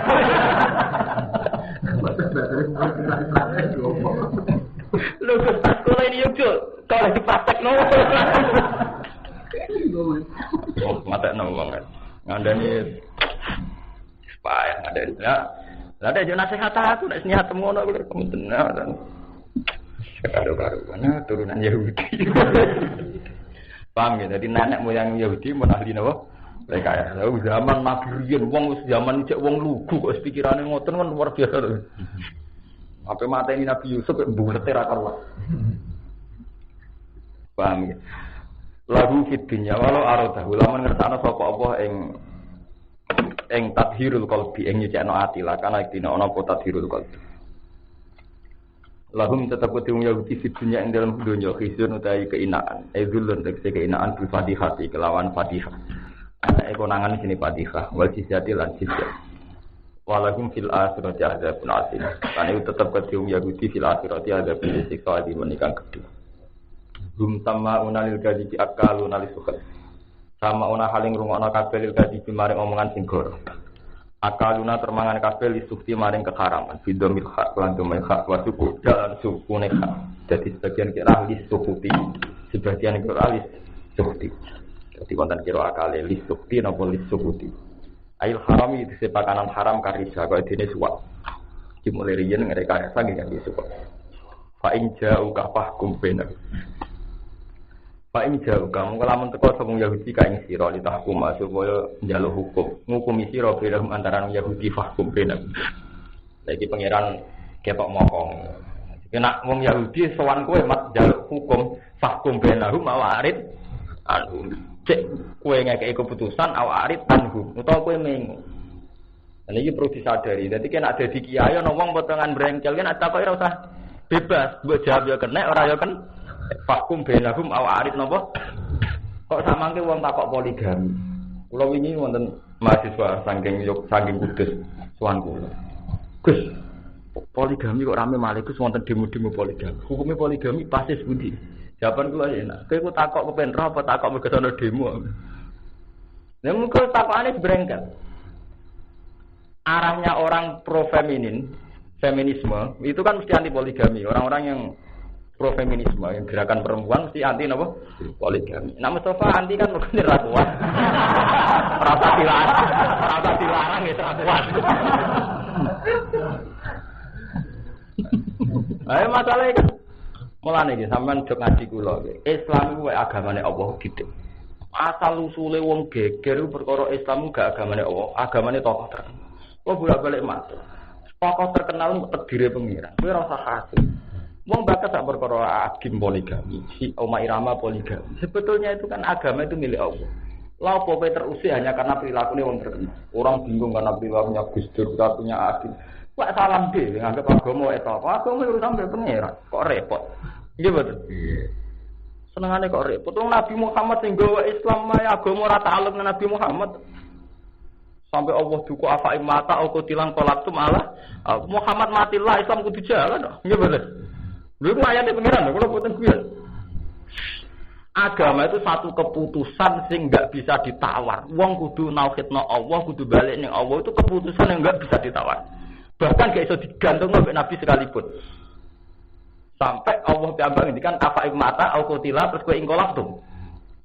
Lu kertas sekolah ini yuk kalau lagi praktek no. Oh mata no banget. Ngandani. Payah ada ya. Lah ada nasihat aku nek nasihat ngono kuwi kemudian dan karo-karoan turunan Yahudi. Paham ya? Jadi nenek moyang Yahudi mun ahli napa? Mereka lalu zaman Nabi riyen wong zaman cek wong lugu kok pikirane ngoten kan luar biasa to. Apa mateni Nabi Yusuf kok bulete ra karuan. Paham ya? Lagu fit dunya walau arada ulama ngertakno sapa apa ing tadhirul qalbi ing nyecekno ati lah kana dina ana apa tadhirul qalbi lahum tetep kudu Yahudi di dunia ing dalam dunya khisun utawi keinaan zulun tegese keinaan bil fatihati kelawan fatihah ana konangan sini fatihah wal jizati lan jizat walahum fil akhirati adzabun azim kan itu tetep kudu Yahudi fil akhirati adzabun siksa di menikah kedua hum tamma unalil kadhi akalu nalisukat sama ona haling rungokno kabeh lil kadhi maring omongan sing goro. Akaluna termangan kabeh lisukti maring keharaman. Bidomil hak lan domil hak wa suku jalan sukune hak. Jadi sebagian kira lisukuti, sebagian kira lisukuti. Jadi konten kira akale lisukti napa lisukuti. Ail harami disepakanan haram karisa kaya dene suwak. Dimulai riyen mereka saking kan suwak. Fa in ja'u ka fahkum benar. Pak ini jauh kamu kalau teko sapa Yahudi ka ing sira li tahkum supaya njaluk hukum ngukumi sira belum antara Yahudi fahkum benak. Saiki pangeran ketok mokong. Kena wong Yahudi sowan kowe mat njaluk hukum fahkum benahum awarid anu cek kowe ngekeki keputusan awarid anhum utawa kowe mengu. Lan iki perlu disadari. Dadi kena ada di kiai ana wong potongan brengkel kan tak kok ora usah bebas, mbok jawab ya kena ora ya kan. Fakum benahum awarid napa? Kok samangke wong takok poligami. Kula wingi wonten mahasiswa saking Kudus sowan kula. Gus, poligami kok rame malih Gus wonten demo-demo poligami. Hukume poligami pasti pundi? Jawaban kula enak. Kowe ku takok kepen ro apa takok mergo ana demo. Lah mengko takokane brengkel. Arahnya orang pro feminisme itu kan mesti anti poligami. Orang-orang yang pro feminisme yang gerakan perempuan mesti anti napa poligami. Nah Mustafa anti kan mungkin ra kuat. Rasa dilarang ya ra kuat. Ayo masalahnya kan mulane iki sampean jog ngaji kula iki. Islam kuwi agamane Allah gitu. Asal usule wong geger perkara Islam gak agamane Allah, agamane tokoh terkenal. Kok bolak-balik matur. Tokoh terkenal tedire pengiran. Kuwi ora usah kasih. Wong bakat tak perkara agim poligami, si Oma Irama poligami. Sebetulnya itu kan agama itu milik Allah. Lah apa terusir hanya karena perilakunya wong terkenal. Orang bingung karena perilakunya Gus Dur, punya agim. Wah salam deh, nganggep agama itu apa? Agama itu sampai pengira. Kok repot? Iya betul. Senengane kok repot. Wong Nabi Muhammad sing gawa Islam maya agama ora ta'alluq dengan Nabi Muhammad. Sampai Allah duku afaim mata aku tilang kolaktum Allah. Muhammad matilah Islam kudu jalan. Iya betul. Lha ku ayate pengiran, kula boten guyon. Agama itu satu keputusan sing enggak bisa ditawar. Wong kudu nauhidna Allah, kudu balik ning Allah itu keputusan yang enggak bisa ditawar. Bahkan gak iso digantung sampai Nabi sekalipun. Sampai Allah piyambak ngendikan afa mata au qutila terus kowe ingkolak tuh.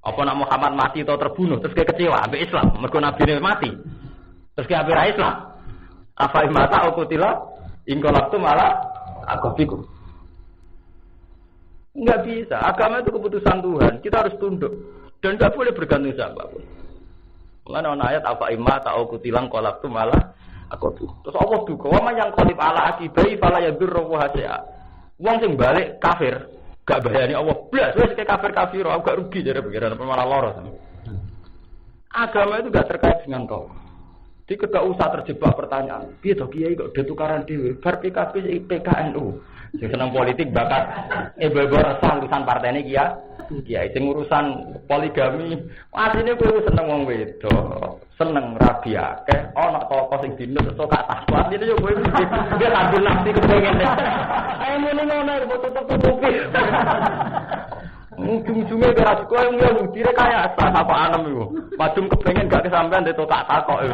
Apa nak Muhammad mati atau terbunuh terus kowe kecewa ambek Islam, mergo nabine mati. Terus kowe ambek Islam. Afa mata au qutila Ingkolak itu malah agobikum. Enggak bisa. Agama itu keputusan Tuhan. Kita harus tunduk dan enggak boleh bergantung siapapun. Mulane ana ayat apa imma ta'u kutilang kolak itu malah agobikum. Terus Allah duka wa man yang qalib ala akibai fala yadurru hasia. Wong sing balik kafir, gak bayani Allah blas wis kafir, aku gak rugi jare pikiran malah lara. Agama itu gak terkait dengan kau. Jadi gak usah terjebak pertanyaan. Piye to kiai kok tukaran dhewe? Bar PKB PKNU. Sing seneng politik bakat ibu-ibu resah urusan partene kiai sing urusan poligami. Asline kowe seneng wong wedok, seneng rabi akeh, ana toko sing dino sok gak takwa. Dene yo kowe dia ambil nafsi kepengen. Ayo muni ngono tutup-tutupi. Ujung-ujungnya beras kau yang Yahudi kayak apa anem itu, macam kepengen gak kesampean dia tak takok itu.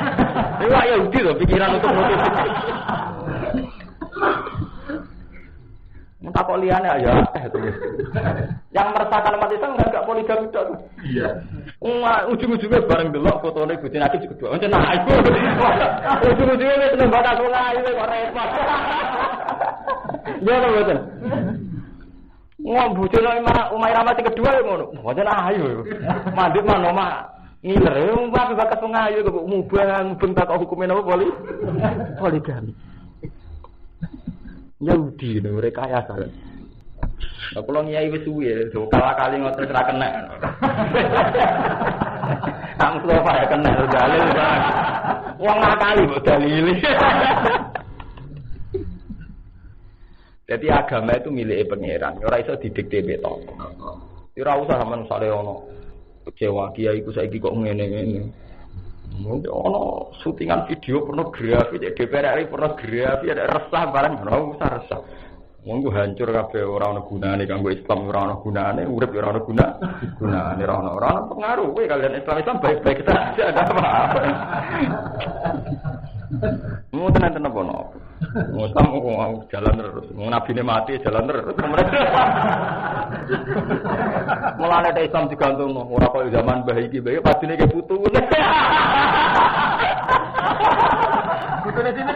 Ini Yahudi loh pikiran untuk nutup. Takok liane ya. Yang meresahkan umat Islam enggak poligami itu. Iya. Ujung-ujungnya bareng delok fotone Gusti Nabi kedua. Macam nah iku. Ujung-ujungnya wis lembaga sungai kok repot. Ya lho mboten. Ngombojono Umairah mati kedua ya ngono. Mboten ayo. Mandut manoma ngiler. Mbak bakat pengayu kok mubang tak hukume napa poligami. Yahudi mereka ya salah. Lah kula nyai wis suwe ya, kala-kali ngoten ora kena. Kamu kok ora kena dalil. Wong ngakali mbok dalili. Jadi agama itu milik pangeran, ora iso didikte mbek toko. Ora usah sampean sale ono kecewa kiai iku saiki kok ngene-ngene. Ono syutingan video pornografi di DPR RI pornografi ada resah barang ora usah resah. Wong ku hancur kabeh ora ono gunane kanggo Islam ora ono gunane, urip ora ono gunane ora ono pengaruh kowe kalian Islam baik-baik saja ada apa-apa. Mau tenan apa no? Islam mau jalan terus, mau nabine mati jalan terus. Mulane ada Islam digantung ora kaya zaman Mbah iki, Mbah padine ke putu. Putune sini.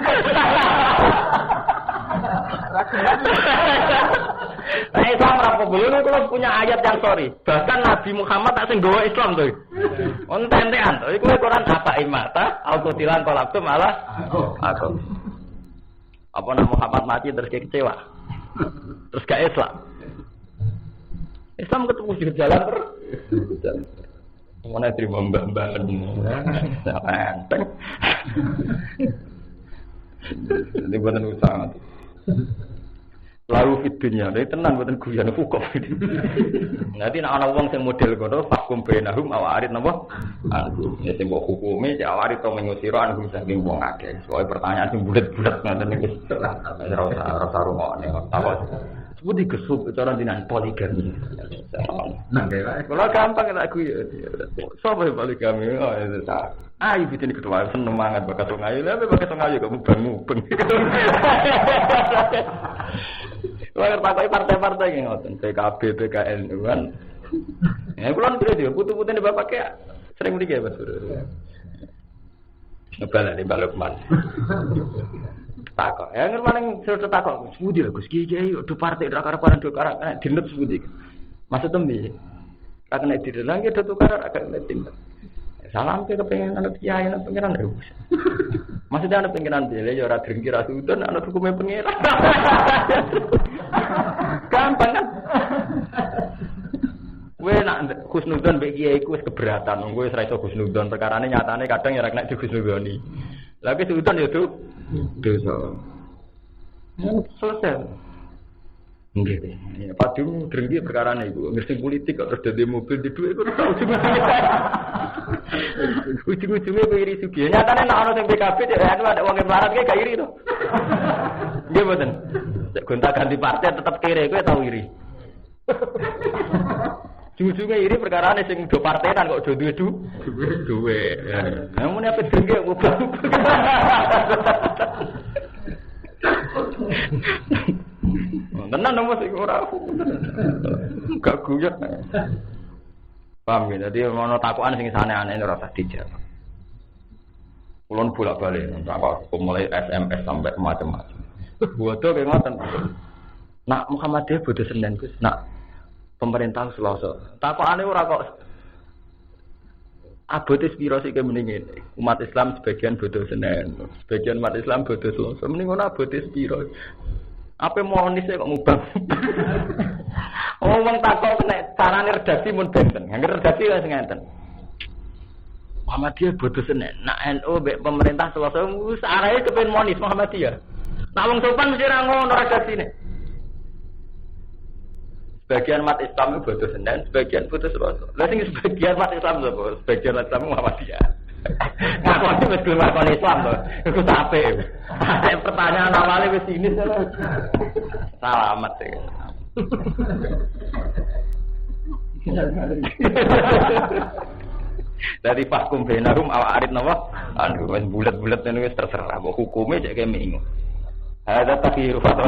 Islam rapo belum kalau punya ayat yang sorry. Bahkan Nabi Muhammad tak sing gawa Islam tuh. Onten-entean tuh. Iku Quran apa imata, al-qutilan qalabtu malah aku. Apa nama Muhammad mati terus kecewa. Terus gak Islam. Islam ketemu di jalan terus. Mana terima mbak-mbak enteng. Ini buatan usaha. Lalu fitnya, dari tenang buatan guyon fukuf. Nanti nak anak uang yang model kono, fakum benahum awarit nabo. Ya sebab hukumnya, si awarit to mengusiro anggum saking uang akeh. Soal pertanyaan sing bulat-bulat nanti nih rasa rumah nih. Tahu? Sebut dikesub cara dinan poligami. Kalau gampang tak guyon. Soal poligami, oh itu tak. Ayo bikin ketua seneng banget bakat sungai. Tapi bakat sungai kamu mubeng. Lalu pakai partai-partai yang ngoten, PKB, PKNU kan. Ya kulon kira dia putu-putu ini bapak kayak sering beli kayak betul. Ngebala di Balukman. Takok, ya ngerti yang sudah takok. Sebudi lah Gus Kiai, do partai drakar-paran do karak, dinut sebudi. Maksud tembi, karena di dalam kita do karak agak leting. Salam ke kepengen anak kiai anak pengiran ya. Maksudnya anak pengiran dia ya ora drengki ra sudan anak hukume pengiran. Gampang kan? Kowe nak husnudon mbek kiai iku wis keberatan, kowe wis ra iso husnudon perkarane nyatane kadang ya ora kena dihusnudoni. Lah ki sudan ya tuh dosa. Selesai. Nggih. Ya padung drengki perkarane iku, ngerti politik kok terus dadi mobil di dhuwit iku tau ujung-ujungnya kowe iri sugih. Nyatane nek ana sing PKB cek ada wong melarat kae gak iri to. Nggih mboten. Cek gonta-ganti partai tetep kere kowe tau iri. Ujung-ujungnya iri perkarane sing do partenan kok do duwe. Lah mun apa drengki kok tenan nomor sing ora gak guyon. Paham ya, jadi ono takokan sing aneh-aneh ora usah dijawab. Kulon bolak-balik, takok mulai SMS sampai macam-macam. Bodoh kayak ngoten. Nak Muhammadiyah bodoh Senin Gus. Nak pemerintah Selasa. Takokane ora kok abote piro sik mending umat Islam sebagian bodoh Senin, sebagian umat Islam bodoh Selasa. Mending ngono abote piro. Apa monis kok ngubah. Wong takok nek carane redaksi mun benten. Angger redaksi wis ngenten. Muhammadiyah bodoh Senin. Nak NU mbek pemerintah Selasa wis arahe kepen monis Muhammadiyah. Nak wong sopan mesti ra ngono redaksine. Sebagian umat Islam itu bodoh Senin, sebagian bodoh Selasa. Lah sing sebagian umat Islam sapa? Sebagian umat Islam Muhammadiyah. Ngakoni wis gelem ngakoni Islam to. Iku sape. Pertanyaan awalnya wis ini salah. Salamat ya. Dari fakum benarum awak arit napa? Aduh wis bulet-bulet wis terserah mbok hukume cek kene mingu. Ada takdiru fatwa.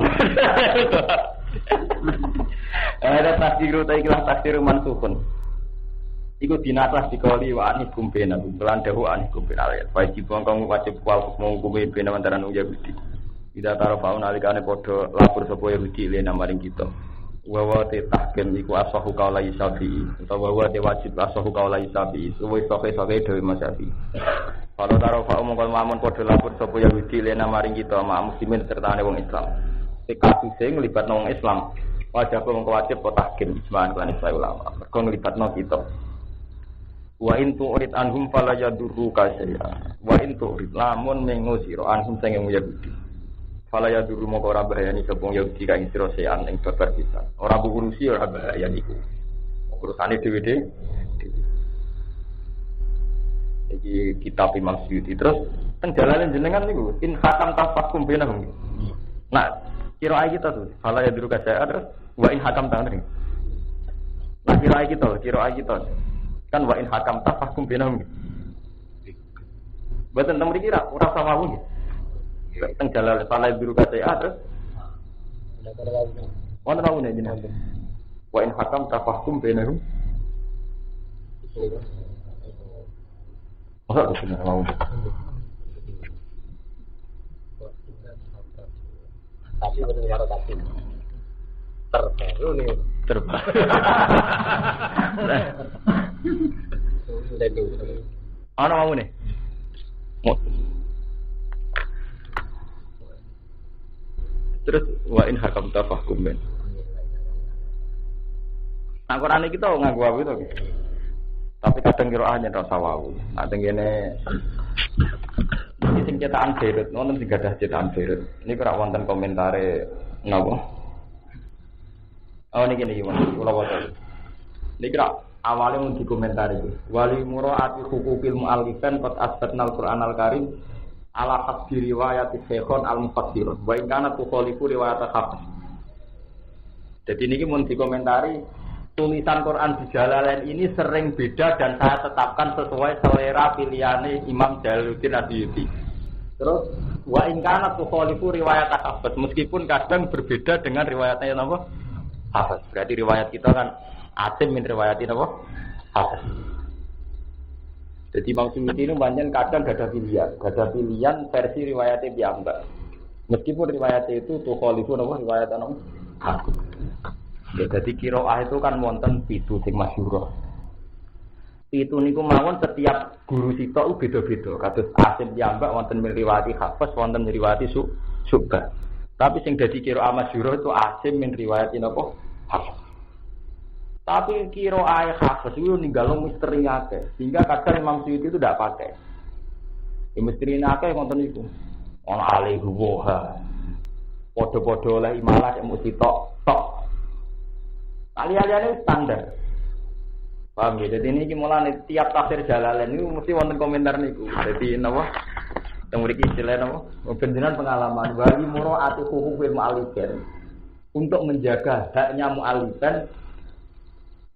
Ada takdiru ta ikhlas takdiru mansukun. Iku dinatlah dikali wa anikum bena bulan dahu anikum bena ayat. Wajib kang wajib kual hukum hukume bena antarané Yahudi. Tidak taruh faun alikane padha lapor sapa Yahudi lene maring kita. Wa te tahkim iku asahu kaula isabi utawa wa te wajib asahu kaula isabi suwe soke-soke dewe masyafi. Kalau taruh faun mongkon mamun padha lapor sapa Yahudi lene maring kita mak muslimin sertane wong Islam. Kasus sing nglibatno wong Islam. Wajib wajib tahkim ijma'an kan ulama. Mergo nglibatno kita. Wa in tu'rid anhum fala yadurruka syai'a. Wa in tu'rid lamun mengusira anhum sing Yahudi. Fala yadurru moko ora bahayani sapa Yahudi kae sira syai'an ing babar pisan. Ora bukurusi ora bahaya niku. Urusane dhewe-dhewe. Iki kitab Imam Suyuti terus teng jalane jenengan niku in hakam tafakum bainahum. Nah, kira kita tuh fala yadurruka syai'a terus wa in hakam tangring. Nah, kira kita kan wa in hakam tafahkum binahum. Mboten teng mriki ora sama wong. Teng jalal salah biru kata terus. Wonten wong jenengan. Wa in hakam tafahkum binahum. Masa bener mau. Tapi bener karo tapi. Terbaru nih. Ana mau nih. Terus wa in hakam tafahkum ben. Nah Quran iki to nganggo apa itu. Tapi kadang kira hanya rasa wau. Nah tengene iki sing cetakan Beirut, wonten sing gadah cetakan Beirut. Ini kira wonten komentare napa? Oh niki kula waca. Niki kira awalnya mau dikomentari itu. Wali muraati hukukil mu'allifan qad asbatnal Qur'anal Karim ala hasbi riwayat Syekhon al-Mufassirun wa in kana tukhalifu riwayat Hafiz. Jadi niki mau dikomentari tulisan Quran di Jalalain ini sering beda dan saya tetapkan sesuai selera pilihane Imam Jalaluddin Asyuti. Terus wa in kana tukhalifu riwayat Hafiz meskipun kadang berbeda dengan riwayatnya napa? Hafiz. Berarti riwayat kita kan Asim min riwayatin apa? Hafiz. Jadi Imam Suyuti ini banyak kadang gak ada pilihan versi riwayatnya piyambak. Meskipun riwayatnya itu tukhalifu apa riwayatan apa? Hafiz. Ya jadi qiraah itu kan wonten pitu sing masyhur. Pitu niku mawon setiap guru sitok beda-beda. Kados Asim piyambak wonten min riwayati Hafiz, wonten min riwayati Syu'bah. Tapi sing dadi qiraah masyhur itu Asim min riwayatin apa? Hafiz. Tapi kiro ayat Hafiz itu ninggalo misteri akeh, sehingga kadang Imam Suyuti itu tidak pakai. Misteri akeh ngoten niku. Ana alaihi wa podo-podo oleh imalah yang mesti tok. Ali-aliane standar. Paham ya? Jadi ini mulane tiap tafsir Jalalain niku mesti wonten komentar niku. Dadi napa? Teng mriki istilah napa? Benjenan pengalaman wali muraati hukukil mu'allifin. Untuk menjaga haknya mu'allifin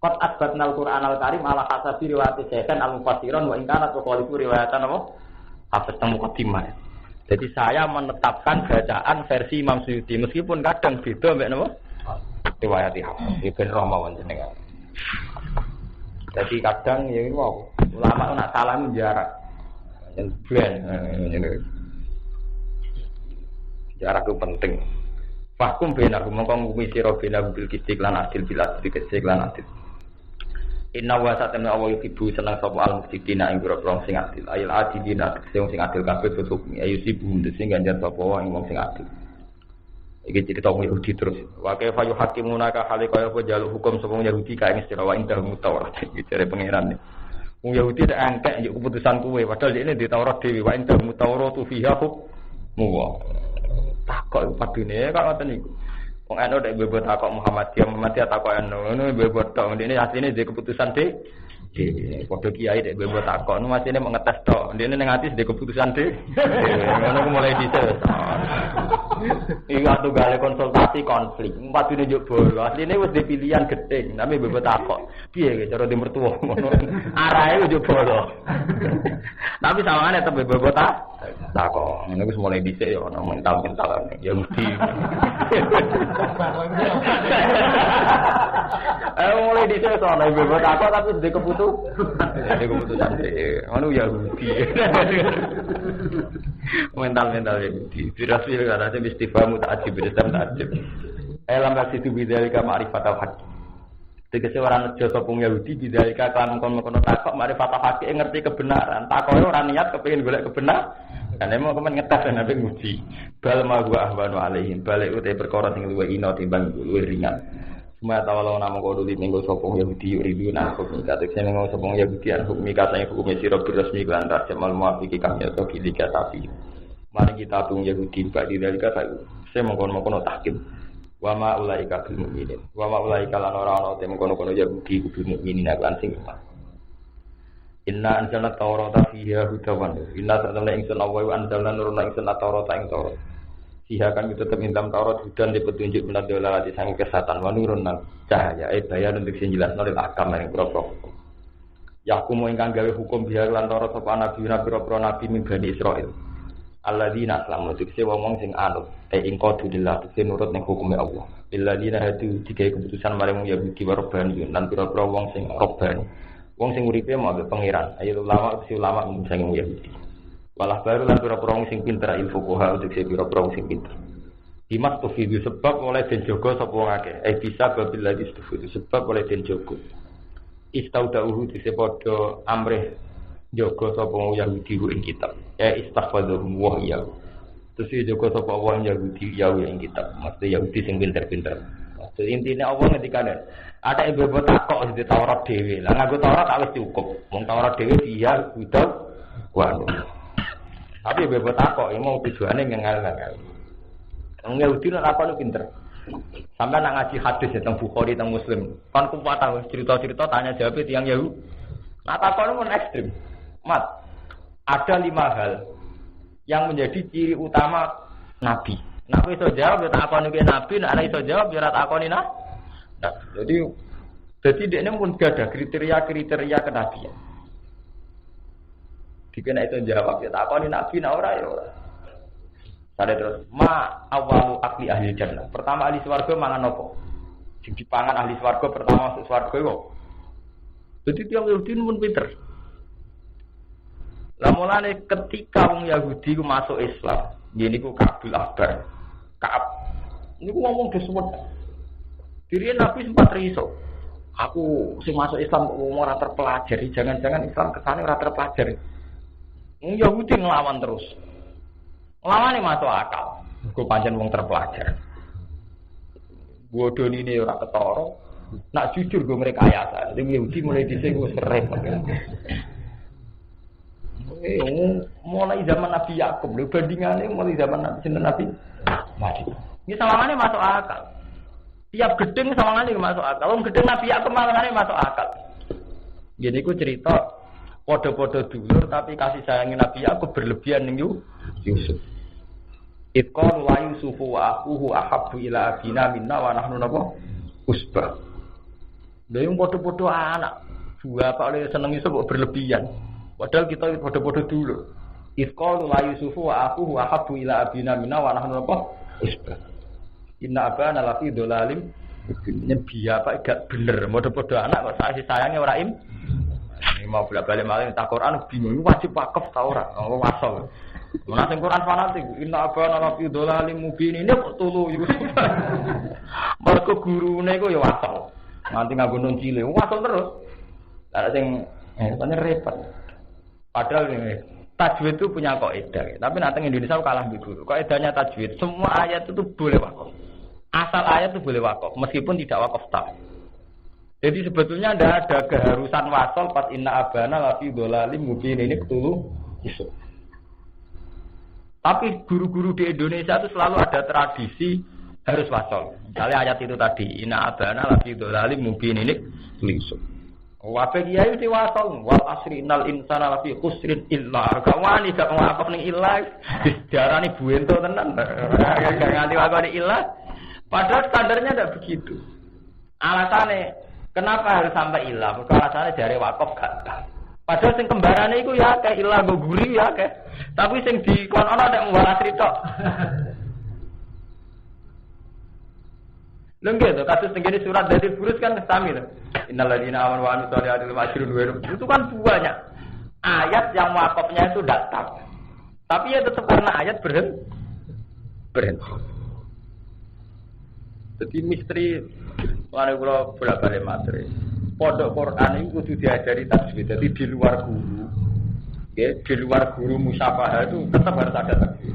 qad asbatnal Qur'anal Karim ala hasabi riwayat Syekhon al-Mufassirin wa in kana tukhalifu riwayatan apa? Hafiz muqaddimah. Jadi saya menetapkan bacaan versi Imam Suyuti meskipun kadang beda mbek napa? Riwayat Hafiz Ibn Rahmawan jenengan. Jadi kadang ya wow, ulama nak salah jarak. Yang blend ngene. Jarak itu penting. Fahkum benakum mongko ngumi sira benakum bil qistik lan adil bil adil qistik lan adil. Inna wa satana wa yuhibbu seneng sapa al muqsitina ing grobong sing adil. Ayil adilina sing adil kabeh tutupi. Ayu sibun sing ganjar sapa wong sing adil. Iki cerita wong Yahudi terus. Wa kaifa yuhakimuna ka hale kaya apa jaluk hukum sapa Yahudi kae istilah wa indah mutawrat. Iki jare pangeran. Wong Yahudi tak angkat yo keputusan kuwe padahal ini di Taurat dhewe wa indah mutawratu fiha hukmu. Takok padune kok ngoten niku. Wong anu nek bebot takok Muhammadiyah takok anu ngono bebot tok ndene asline di keputusan dhewe. Padha kiai nek bebot takok nu masine mau ngetes tok. Ndene ning ati di keputusan dhewe. Ngono ku mulai dhisik. Iki atuh gale konsultasi konflik. Padune njuk bolo. Asline wis di pilihan gedeng, tapi bebot takok. Piye cara di mertua ngono. Arahe njuk bolo. Tapi sawangane tetep bebot takok. Ngono wis mulai dhisik ya ono mental-mental ya mesti. Mulai dhisik sono bebot takok tapi di keputusan dhewe. Ngono ya mesti. Mental-mental ya mesti. Dirasmi kada istifham ta'jib istam ta'jib. Alam kasitu bidzalika ma'rifat al-haq. Tegese ora nejo sapa Yahudi bidzalika kan kono-kono takok ma'rifat al-haq ngerti kebenaran. Takoke ora niat kepengin golek kebenaran. Kan emang kemen ngetes dan ape nguji. Bal ma huwa ahwanu alaihim. Balik ute perkara sing luwih ina timbang luwih ringan. Semua tawalau nama koduli minggu sapa Yahudi ridu nang hukum katekse minggu sapa Yahudi an hukum katanya hukum sira resmi lan rajam al muafiki kami atau kilika tapi. Mari kita tung Yahudi bagi dari kata saya mengkono-kono tahkim. Wa ma ulaika bil mukminin. Wa ma ulaika lan ora ana te mengkono-kono Yahudi bil mukminin lan sing iman. Inna anzalna Taurata fiha hudawan. Inna satana ingsun wa anzalna nurna ingsun Taurata ing Taurat. Fiha kan kita tetep dalam Taurat hudan di petunjuk menad dolalati sange kesatan wa nurun cahaya bayan untuk sing jelasno lil akam ing pro-pro. Yakumu ingkang gawe hukum biha lan Taurat sapa nabi nabi min Bani Israil. Alladzina aslamu dikse wong sing anut ing qadulillah dikse nurut ning hukume Allah. Alladzina hadu digawe keputusan maring Yahudi warobani lan pira-pira wong sing robani. Wong sing uripe mau pangeran. Ayo ulama sing Yahudi. Walah baru lan pira-pira wong sing pinter ilmu fuqaha dikse pira-pira wong sing pinter. Dimas tufidu sebab oleh den jaga sapa wong akeh. Bisa babil ladzi tufidu sebab oleh den jaga. Istaudauhu dikse padha amrih jaga sapa Yahudi ing kitab. Istaghfadhum wa ya. Terus jaga sapa wong Yahudi ya ing kitab. Maksud Yahudi sing pinter-pinter. Maksud intine Allah ngendikane, ada ibu takok di Taurat dhewe. Lah nganggo Taurat wis cukup. Wong Taurat dhewe dia udah kuwi. Tapi ibu takok mau tujuane ngengal-ngengal. Wong Yahudi nek apa lu pinter. Sampai nak ngaji hadis tentang Bukhari tentang Muslim. Kan kumpul tahu cerita-cerita tanya jawab tiyang Yahudi. Nah takon mun ekstrem. Mat, ada 5 hal yang menjadi ciri utama Nabi. Nabi iso jawab, ya tak akoni Nabi, nek iso jawab, ya tak akoni nah. Jadi dia pun gak ada kriteria kenabian. Dikena itu jawab, ya tak akoni Nabi, nah ora ya ora. Ada terus, ma awalu akli ahli jannah. Pertama ahli swarga mangan apa? Sing dipangan ahli swarga pertama masuk swarga kok. Jadi tiang Yahudi pun pinter. Lah mulane ketika wong Yahudi ku masuk Islam, ngene ku Kabul Akbar. Kaab. Niku ngomong disebut. Diri Nabi sempat riso. Aku sing masuk Islam kok ora terpelajari, jangan-jangan Islam kesane ora terpelajari. Wong Yahudi nglawan terus. Nglawane masuk akal. Ku pancen wong terpelajar. Bodoh ini ora ketara. Nak jujur gue mereka ayat. Jadi Yahudi mulai dhisik wis repot. Mulai zaman Nabi Yakub, bandingannya mulai zaman Nabi Nabi. Ini sawangannya masuk akal. Tiap gedeng sawangannya masuk akal. Kalau gedeng Nabi Yakub sawangannya masuk akal. Gini ku cerita podo-podo dulur tapi kasih sayangin Nabi Yakub berlebihan ning Yusuf. Iqal wa Yusufu wa akuhu ahabbu ila abina minna wa nahnu napa usbah. Lha yang podo-podo anak. Dua apa oleh seneng Yusuf berlebihan. Padahal kita podo-podo dulu. Iqal wa Yusufu wa akuhu ahabbu ila abina minna wa nahnu napa usbah. Inna abana lafi dolalim biya apa gak bener. Podo-podo anak kok kasih sayangnya ora Ini mau bolak-balik malah tak Quran bingung wajib wakaf ta ora? Oh wasol. Menawa sing Quran fanatik, inna abana la fi dhalalim mubin ini kok tulu iku. Mergo gurune iku ya wasal. Nganti nganggo nun cilik, wasal terus. Lah sing pancen repot. Padahal ini tajwid itu punya kaidah, tapi nanti Indonesia kalah di guru. Kaidahnya tajwid, semua ayat itu boleh wakaf. Asal ayat itu boleh wakaf, meskipun tidak wakaf tak. Jadi sebetulnya tidak ada keharusan wasal pas inna abana la fi dhalalim mubin ini ketulu isu. Tapi guru-guru di Indonesia itu selalu ada tradisi harus wasal. Misalnya ayat itu tadi, inna abana la fi dhalalim mubin ini isu. Wape kiai itu wasal, wal asri innal insana la fi khusrin illa. Kawani gak wakaf ning illa, dijarani buento tenan. Gak nganti wakaf ning illa. Padahal standarnya tidak begitu. Alasannya kenapa harus sampai ilah? Porque alasannya jare wakaf gak tahu. Padahal sing kembarane iku ya akeh ilah go guri ya akeh. Tapi sing dikon ana nek mbara crita. Lha nggih to kados teng surat dari burus kan sami to. Innal ladzina amanu wa amilus sholihati ajrun wa itu kan banyak ayat yang wakafnya itu tidak tahu. Tapi ya tetap karena ayat berhenti. Jadi misteri mana kalau bolak-balik materi. Pondok Quran itu kudu diajari tajwid. Jadi di luar guru, ya, di luar guru musyafahah itu tetap harus ada tajwid.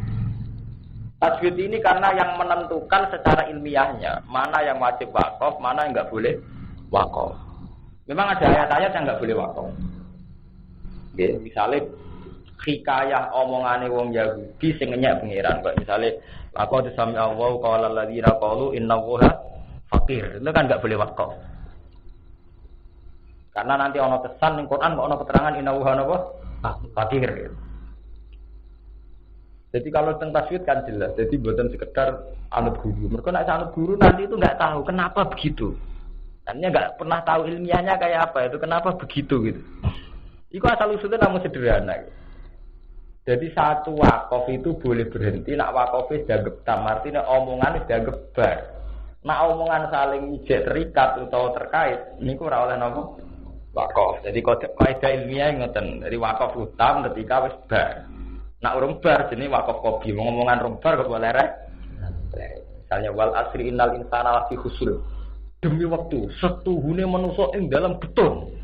Tajwid ini karena yang menentukan secara ilmiahnya mana yang wajib wakaf, mana yang nggak boleh wakaf. Memang ada ayat-ayat yang nggak boleh wakaf. Ya, misalnya hikayah omongane wong Yahudi sing ngenyek pangeran, kok misalnya laqad sami Allah qala alladziina qalu innallaha fakir. Itu kan enggak boleh wakaf. Karena nanti ana kesan ning Quran kok ana keterangan innallaha fakir. Jadi kalau tentang tajwid kan jelas. Jadi bukan sekedar anut guru. Mereka nak anut guru nanti itu enggak tahu kenapa begitu. Artinya enggak pernah tahu ilmiahnya kayak apa itu kenapa begitu gitu. Iku asal usulnya namun sederhana. Gitu. Jadi satu wakaf itu boleh berhenti, nak wakaf dianggap tam, artinya omongan dianggap bar. Nak omongan saling ijek terikat atau terkait, ini ora oleh napa? Wakaf. Jadi kaidah ilmiah ngoten, dari wakaf utam ketika wis bar. Nak urung bar jenenge wakaf kopi, omongan rong bar kok boleh rek. Misalnya wal asri innal insana lafi khusr. Demi waktu, setuhune manusa ing dalam beton.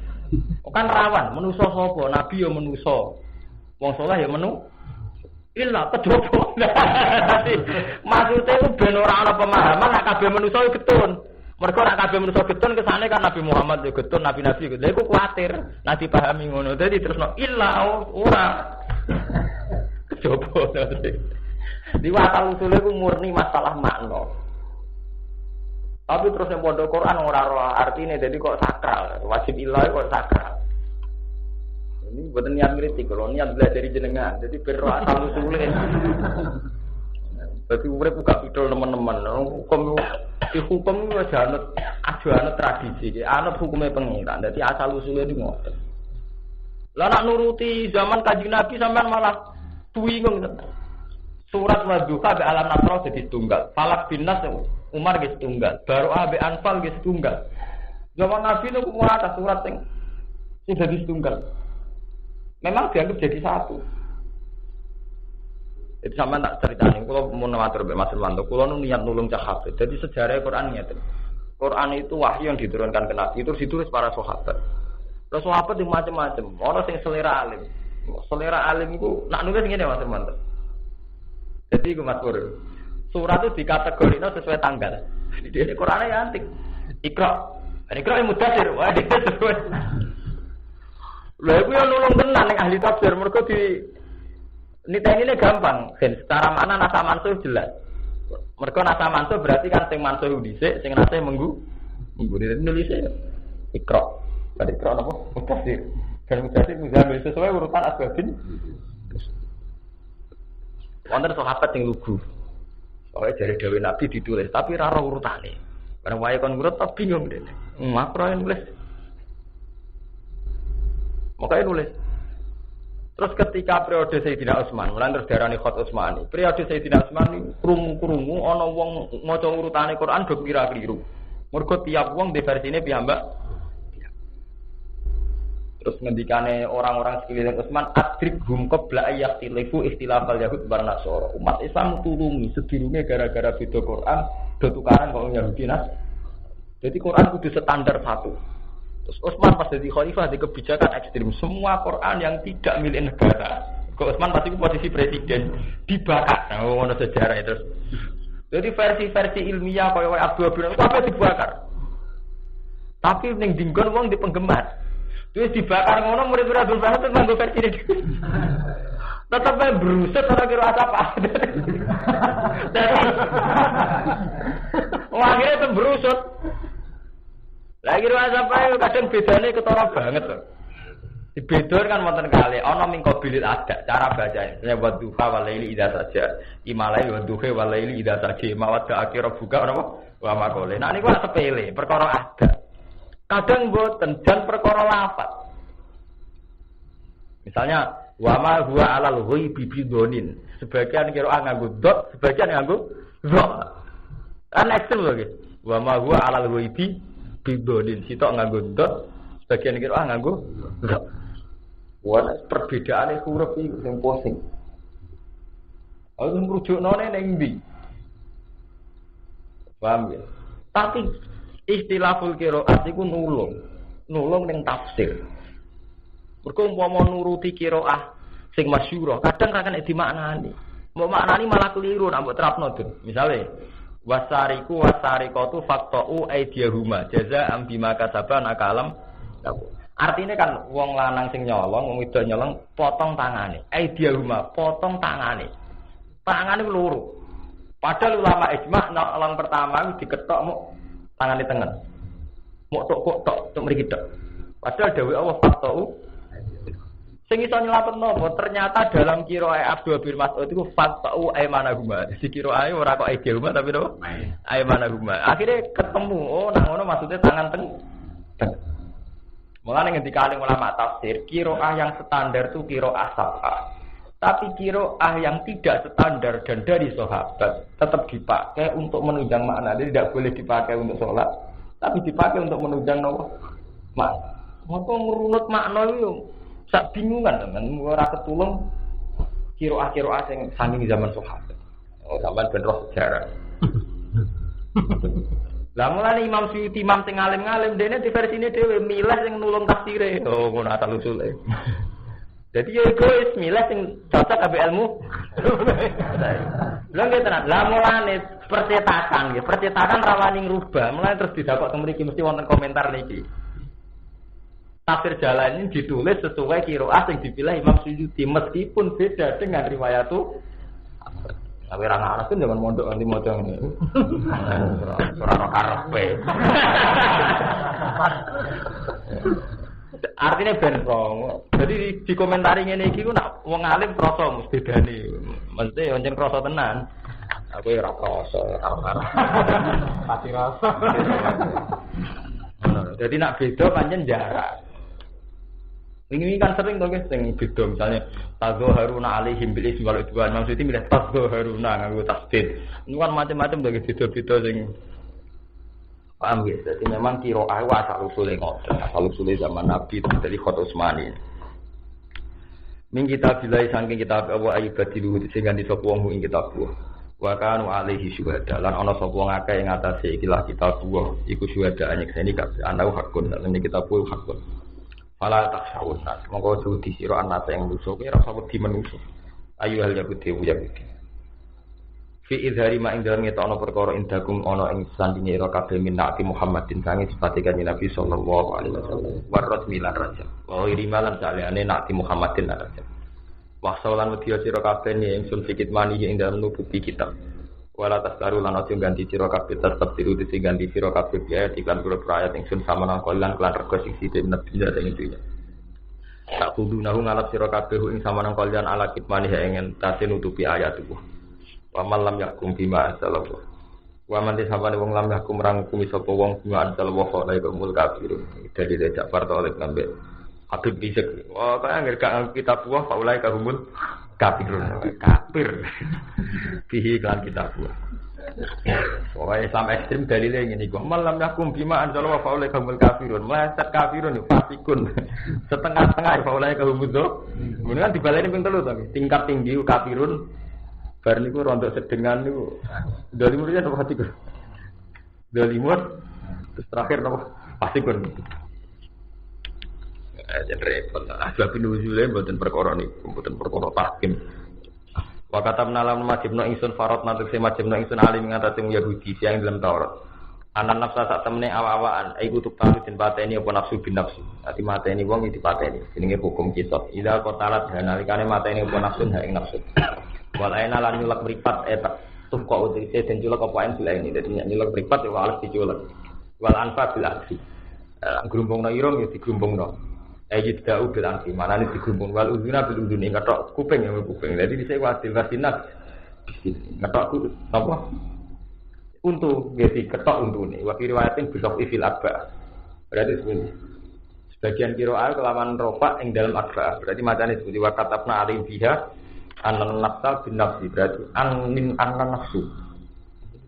Kan rawan, manusa sapa? Nabi ya manusa. Wong saleh ya menu illa kedopo. Maksudnya itu ben ora ana pemahaman nek kabeh manusa iku getun. Mergo nek kabeh manusa getun kesane kan Nabi Muhammad ya getun, nabi-nabi gitu. Lha iku kuwatir nek dipahami ngono. Dadi terusno illa ora. Kedopo. Di asal usule ku murni masalah makna. Tapi terus yang pondok Quran ora roh artine dadi kok sakral. Wajib illa kok sakral. Ini buatan niat kritik, kalau niat belajar dari jenengan, jadi berroh asal usulnya. Tapi urip buka pidol teman-teman, hukum itu aja anut tradisi, anut hukumnya pengiran. Jadi asal usulnya itu ngotot. Lah nak nuruti zaman Kanjeng Nabi sampean malah bingung. Surat Wadduha be alam nasrah jadi tunggal. Falak bin Nas Umar ge tunggal. Baroah be Anfal ge tunggal. Zaman Nabi itu kuwata surat sing jadi tunggal. Memang dianggap jadi satu. Jadi sama tak ceritanya, kalau mau namatur Mas Irwanto, kalau niat nulung sahabat. Jadi sejarah Quran itu, Quran itu wahyu yang diturunkan ke Nabi, itu ditulis para sahabat. Terus sahabat itu macam-macam. Orang yang selera alim itu nak nulis gini Mas Irwanto. Jadi itu Mas Pur, surat itu dikategorikan sesuai tanggal. Jadi Qurannya ya antik. Ikra yang mudasir, wah dia sesuai. Lha iku yo nulung tenan ning ahli tafsir mergo di niteni gampang, ben secara makna nasa mansuh jelas. Mergo nasa mansuh berarti kan sing mansuh dhisik, sing nase menggu nulis ikra. Pada ikra napa? Tafsir. Kan tafsir muzamil sesuai urutan asbabin. Wonten sahabat sing lugu. Soale jare dhewe Nabi ditulis, tapi ora urutane. Bareng wae kon ngurut tak bingung dene. Makro nulis. Makanya nulis. Terus ketika periode Sayyidina Utsman, mulai terus darani Khot Utsmani. Periode Sayyidina Utsman krungu ana wong maca urutane Quran do kira-kira. Mergo tiap wong di versine piyambak. Terus ngendikane orang-orang sekeliling Utsman adrik hum qabla ayyakhtilifu ikhtilafal yahud wan nasara. Umat Islam tulungi sedurunge gara-gara beda Quran do tukaran kok Yahudi nas. Jadi Quran kudu standar satu. Terus Utsman pas jadi khalifah di kebijakan ekstrem. Semua Quran yang tidak milik negara. Kok Utsman pasti posisi presiden dibakar. Nah, ngono sejarah itu. Jadi versi-versi ilmiah kaya Abdul Habib sampai dibakar. Tapi ning dinggon wong di penggemar. Terus dibakar ngono murid-murid Abdul Bahar terus nganggo versi ini. Tetep ae brusut ora kira apa. Wah, akhirnya itu brusut. Lagi kira apa kadang bedane ketara banget to. Dibedor kan wonten kali ana ming qabilit ada cara bacanya. Ya wa duha wal laili idza saja. Imalai wa duha wal laili idza saja. Mawadda akhir buka apa? Wa maqole. Nah niku sepele, perkara ada. Kadang boten dan perkara lafaz. Misalnya wa ma huwa alal ghaibi bidonin. Sebagian kira nganggo dot, sebagian nganggo dot. Kan ekstrem lho iki. Wa ma huwa alal ghaibi bidonin. Sitok nganggo dot, sebagian kira nganggo dot. Wah, perbedaane huruf iki sing pusing. Aku ngrujukno ning ndi? Paham ya? Tapi istilahul qiraat iku nulung ning tafsir. Mergo umpama nuruti qiraah sing masyhur, kadang ra kena dimaknani. Mbok maknani malah keliru nek mbok terapno dun. Misale wasariku wasariqatu faqta'u aydiyahuma jazaa'an bima kasabana kalam. Artinya kan wong lanang sing nyolong, wong wedok nyolong potong tangane. Aydiyahuma potong tangane. Tangane loro. Padahal ulama ijma' nang pertama diketok muk tangane tengen. Mok tok mriki tok. Padahal dawuh Allah faqta'u. Sing iso nyelapetno apa? Ternyata dalam qiraah Abdul bin Mas'ud iku faqta'u aymanahuma. Di qiraah ora kok aydihuma tapi napa? Aymanahuma. Akhirnya ketemu, oh nang ngono maksudnya tangan teng. Mulane ngendika ulama tafsir, qiraah yang standar itu qiraah sab'ah. Tapi qiraah yang tidak standar dan dari sahabat tetap dipakai untuk menunjang makna. Jadi tidak boleh dipakai untuk sholat, tapi dipakai untuk menunjang makna. Maka merunut makna itu sak bingungan teman, ora ketulung qiraah sing saking zaman sahabat. Oh, sampean ben roh sejarah. Lah mulane Imam Suyuti imam sing alim-alim dene di versine dhewe milih sing nulung tafsire. Oh, ngono asal usule. Jadi ya egois milih sing cocok ambek ilmu. Lha nggih tenan. Lah mulane percetakan rawani ngrubah. Mulane terus didakok teng mriki mesti wonten komentar niki. Tafsir jalan ini ditulis sesuai qiraah sing dipilih Imam Suyuti meskipun beda dengan riwayat itu. Tapi orang Arab kan jangan mondok nanti maca ngene. Ora ono karepe. Artinya ben wrong. Jadi di komentari ngene iki ku nak wong alim krasa mesti bedane. Mesti oncen krasa tenan. Aku ora krasa, arep-arep. Pati rasa. Jadi nak beda pancen jarak. Ini kan sering tuh guys, yang beda misalnya tadzaharuna alaihim bil ismi wal udwan. Maksudnya milih tadzaharuna nganggo tasdid. Ini kan macam-macam dari beda-beda sing paham guys. Jadi memang qiraah wa asal usule ngoten. Asal usule zaman Nabi dari Khat Utsmani. Min kitab bilai saking kitab wa aibadilu sehingga disapa wong ing kitab wa. Wa kanu alaihi syuhada. Lan ana sapa wong akeh ing atase ikilah kitab wa iku syuhada nyekseni kabeh ana hakun lan kitab wa hakun. Fala takhshawun nas. Monggo aja disira anak yang musuh kira ora wedi menungso. Ayu hal ya budi ya budi. Fi idhari ma ing dalem ngetokno perkara indakum ana ing sandinge ira kabeh minati Muhammadin sange sifate kanjeng Nabi sallallahu alaihi wasallam. Warrat milan raja. Wa irimalan salehane nati Muhammadin raja. Wa sawalan wedi sira kabeh ing sun sikit mani ing dalem nubuti kitab. Wala tasaru lan aja ganti sira kabeh tetep diru ganti sira kabeh ya iklan pura ayat ingsun sama nang kolan kelan rego sing sithik nabi ing dunya. Tak kudu nahu ngalap sira kabeh ing sama nang kolan ala kitmani ing tase nutupi ayat iku. Wa malam yakum bima asallahu. Wa man disabane wong lam yakum rangkum sapa wong bima asallahu la yakumul kafir. Dadi Ja'far oleh ngambil Habib bisik. Oh kaya ngergak kitab buah faulai kahumul kafirun kafir. Bihi kan kitab buah. Pokoknya Islam ekstrim dalilnya ngene iku. Malam yakum bima anzala wa faulai kaumul kafirun. Meleset kafirun yo fasikun. Setengah-setengah faulai kaumul do. Kemudian dibaleni ping 3 tapi tingkat tinggi kafirun bar niku rontok sedengan niku. Dalimur ya apa hatiku. Dalimur terus terakhir napa fasikun. Jadi repot. Asbab nuzule mboten perkara niku, mboten perkara tahkim. Wa katamna lam majibna ingsun farad nantuk se majibna ingsun alim ngatasi Yahudi sing dalam Taurat. Anan nafsa sak temene awa-awaan iku tukang den pateni apa nafsu bin nafsu. Ati mateni wong iki dipateni. Jenenge hukum kisah. Ida qatalat nalikane mateni apa nafsu ha ing nafsu. Wal aina lan nyulek mripat eta. Tum kok utise den nyulek apa ain bila ini. Dadi nyulek mripat ya alas diculek. Wal anfa bil aksi. Grumbungna irung ya digrumbungna. Ayat da'u bil anfi, manane digumpung wal uzuna bil uzuni ngatok kuping ya kuping. Jadi dhisik wadil wasinat. Ngatok apa? Untu nggih ketok untune. Wa riwayatin bisok fil arba. Berarti sebagian qiraat kelawan rofa ing dalam arba. Berarti macane seperti wa katabna alim biha anan nafsa bin nafsi. Berarti anin anan nafsu.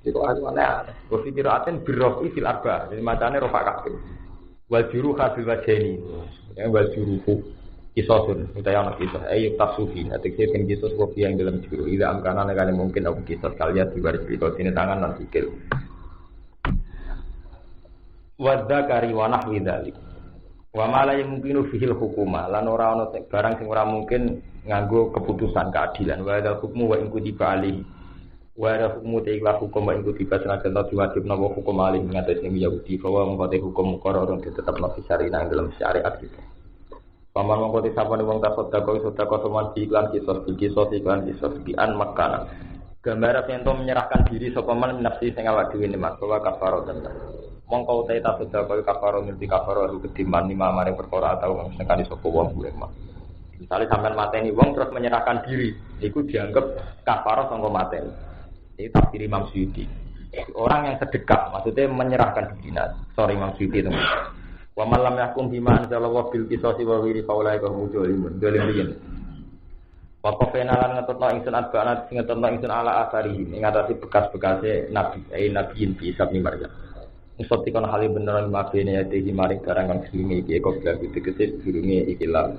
Qiraat mana? Wa qiraatin birrofi fil arba. Jadi macane rofa kabeh. Wal juruha bil wajhini. Ya wal juruhu kisosun utawa ana kisah ayo tafsuhi atekse kan kisos kopi yang dalam juru ida amkana nekane mungkin aku kisos kalian diwaris biko sini tangan lan sikil wadza kari wa nahwi dzalik wa ma la yumkinu fihil hukuma lan ora ana barang sing ora mungkin nganggo keputusan keadilan wa ada hukmu wa in kutiba ali wa ada hukmu ta'ala hukum wa in kutiba senajan diwajibna wa hukum ali ngatasi Yahudi bahwa mengkote hukum qararun tetap nabi syariah dalam syariat kita. Paman mengkote sapane wong tasodako seman iklan kisos iklan kisos bian makana. Gambar yen to menyerahkan diri sapa man nafsi sing awak dhewe nemat bahwa kafaro dan. Mongko te tasodako kafaro ngerti kafaro ketimbang lima mare perkara atau sekali sapa wong kuwi mah. Misale sampean mateni wong terus menyerahkan diri, iku dianggap kafaro sangko mateni. Ini tafsir Imam Suyuti. Orang yang sedekah, maksudnya menyerahkan diri. Imam Suyuti itu. Wa man lam yakum bima anzalallahu bil qisasi wa wiri faulai ka mujalimun. Dalimin. Wa qafena lan ngetotno ingsun adbana sing ngetotno ingsun ala asari ing atase bekas-bekase nabi, nabiin bi isab ni Maryam. Musati kon hale bener mabene ate iki maring barang kang sedurunge iki kok gawe tegese sedurunge iki lah.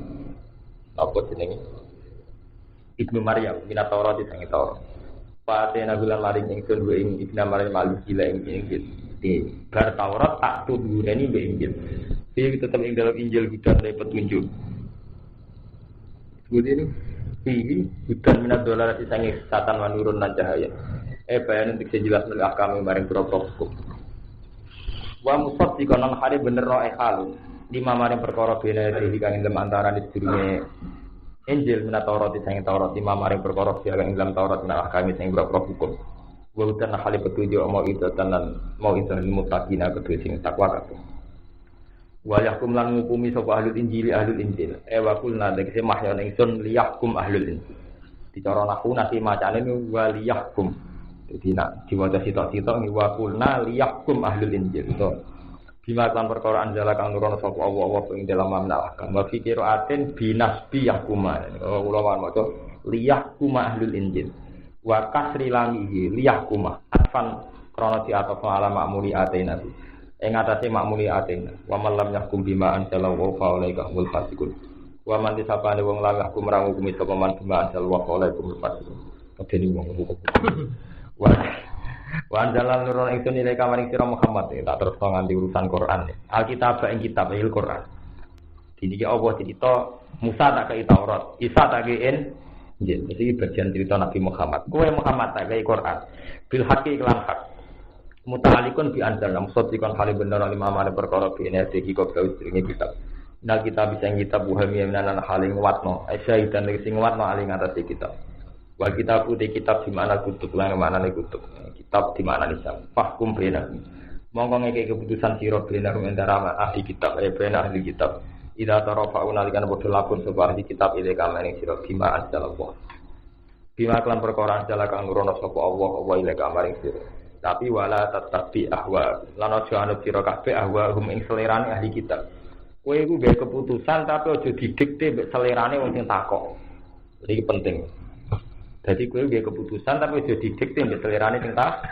Apa jenenge? Ibnu Maryam, minat Taurat sing Taurat. Patena bulan maring ingsun wa ing ibna maring malih gila ing inggil. Bar Taurat tak tudureni mbek inggil. Iki tetep ing dalam Injil hudan dari petunjuk. Kemudian ini hudan minat dolar sange satan manurun lan cahaya. Bayan untuk sejelas menak kami maring protokol hukum. Wa musaddiqan hari bener roe hal. Lima maring perkara bene iki kang ing antara sedurunge Injil minat Taurat sing Taurat lima maring perkara kang ing dalam Taurat menak kami sing protokol hukum. Wa hudan hale petunjuk mau itu tenan mau itu muttaqina kedue sing takwa kabeh. Wa yahkum lan ngukumi sapa ahlul injil wa kulna dikse mahyon ingsun liyahkum ahlul injil dicara nahwu nasi macane wa liyahkum dadi nak diwaca sitok-sitok ni wa kulna liyahkum ahlul injil to bima kan perkara anjala kang nurono sapa Allah ing dalam manah kang wa fikiratin binasbi yahkuma ulama maca liyahkum ahlul injil wa kasri lamihi liyahkum atfan krana di atas ala ma'muli atina ing atase makmuli atin wa man lam yahkum bima anzalallahu fa ulaika humul fasiqun wa man disapane wong lam yahkum marang hukum sapa man bima anzalallahu fa ulaika humul fasiqun kadene wong hukum wa anzalal nurun ing sunile kamaring sira Muhammad tak terus nganti urusan Quran Alkitab ing kitab Al-Quran iki Allah cerita Musa tak kei Taurat Isa tak kei Injil iki bagian cerita Nabi Muhammad kowe Muhammad tak kei Quran bil haqqi lan hak mutalikun bi anzal musaddiqan hale bener lima mare perkara bene iki kok gawe jenenge kitab. Nah kita bisa kitab buhami menanan hale ngwatno. Syaitan sing ngwatno ali ngatasi kitab. Wa kitab putih kitab di mana kutub lan mana ne kutub. Kitab di mana nisam. Fahkum bena. Monggo ngeke keputusan sira bena antara ahli kitab bena ahli kitab. Ida tarafa'u nalikan padha lakon sapa ahli kitab ile kamane sira bima anzalallah. Bima lan perkara anjala kang nurono sapa Allah wa ile kamane sira. Tapi wala tatabi ahwa lan aja anut sira kabeh ahwa hum ing selerane ahli kitab. Kowe iku gawe keputusan tapi aja didikte mbek selerane wong sing takok. Iki penting. Dadi kowe gawe keputusan tapi aja didikte mbek selerane sing takok.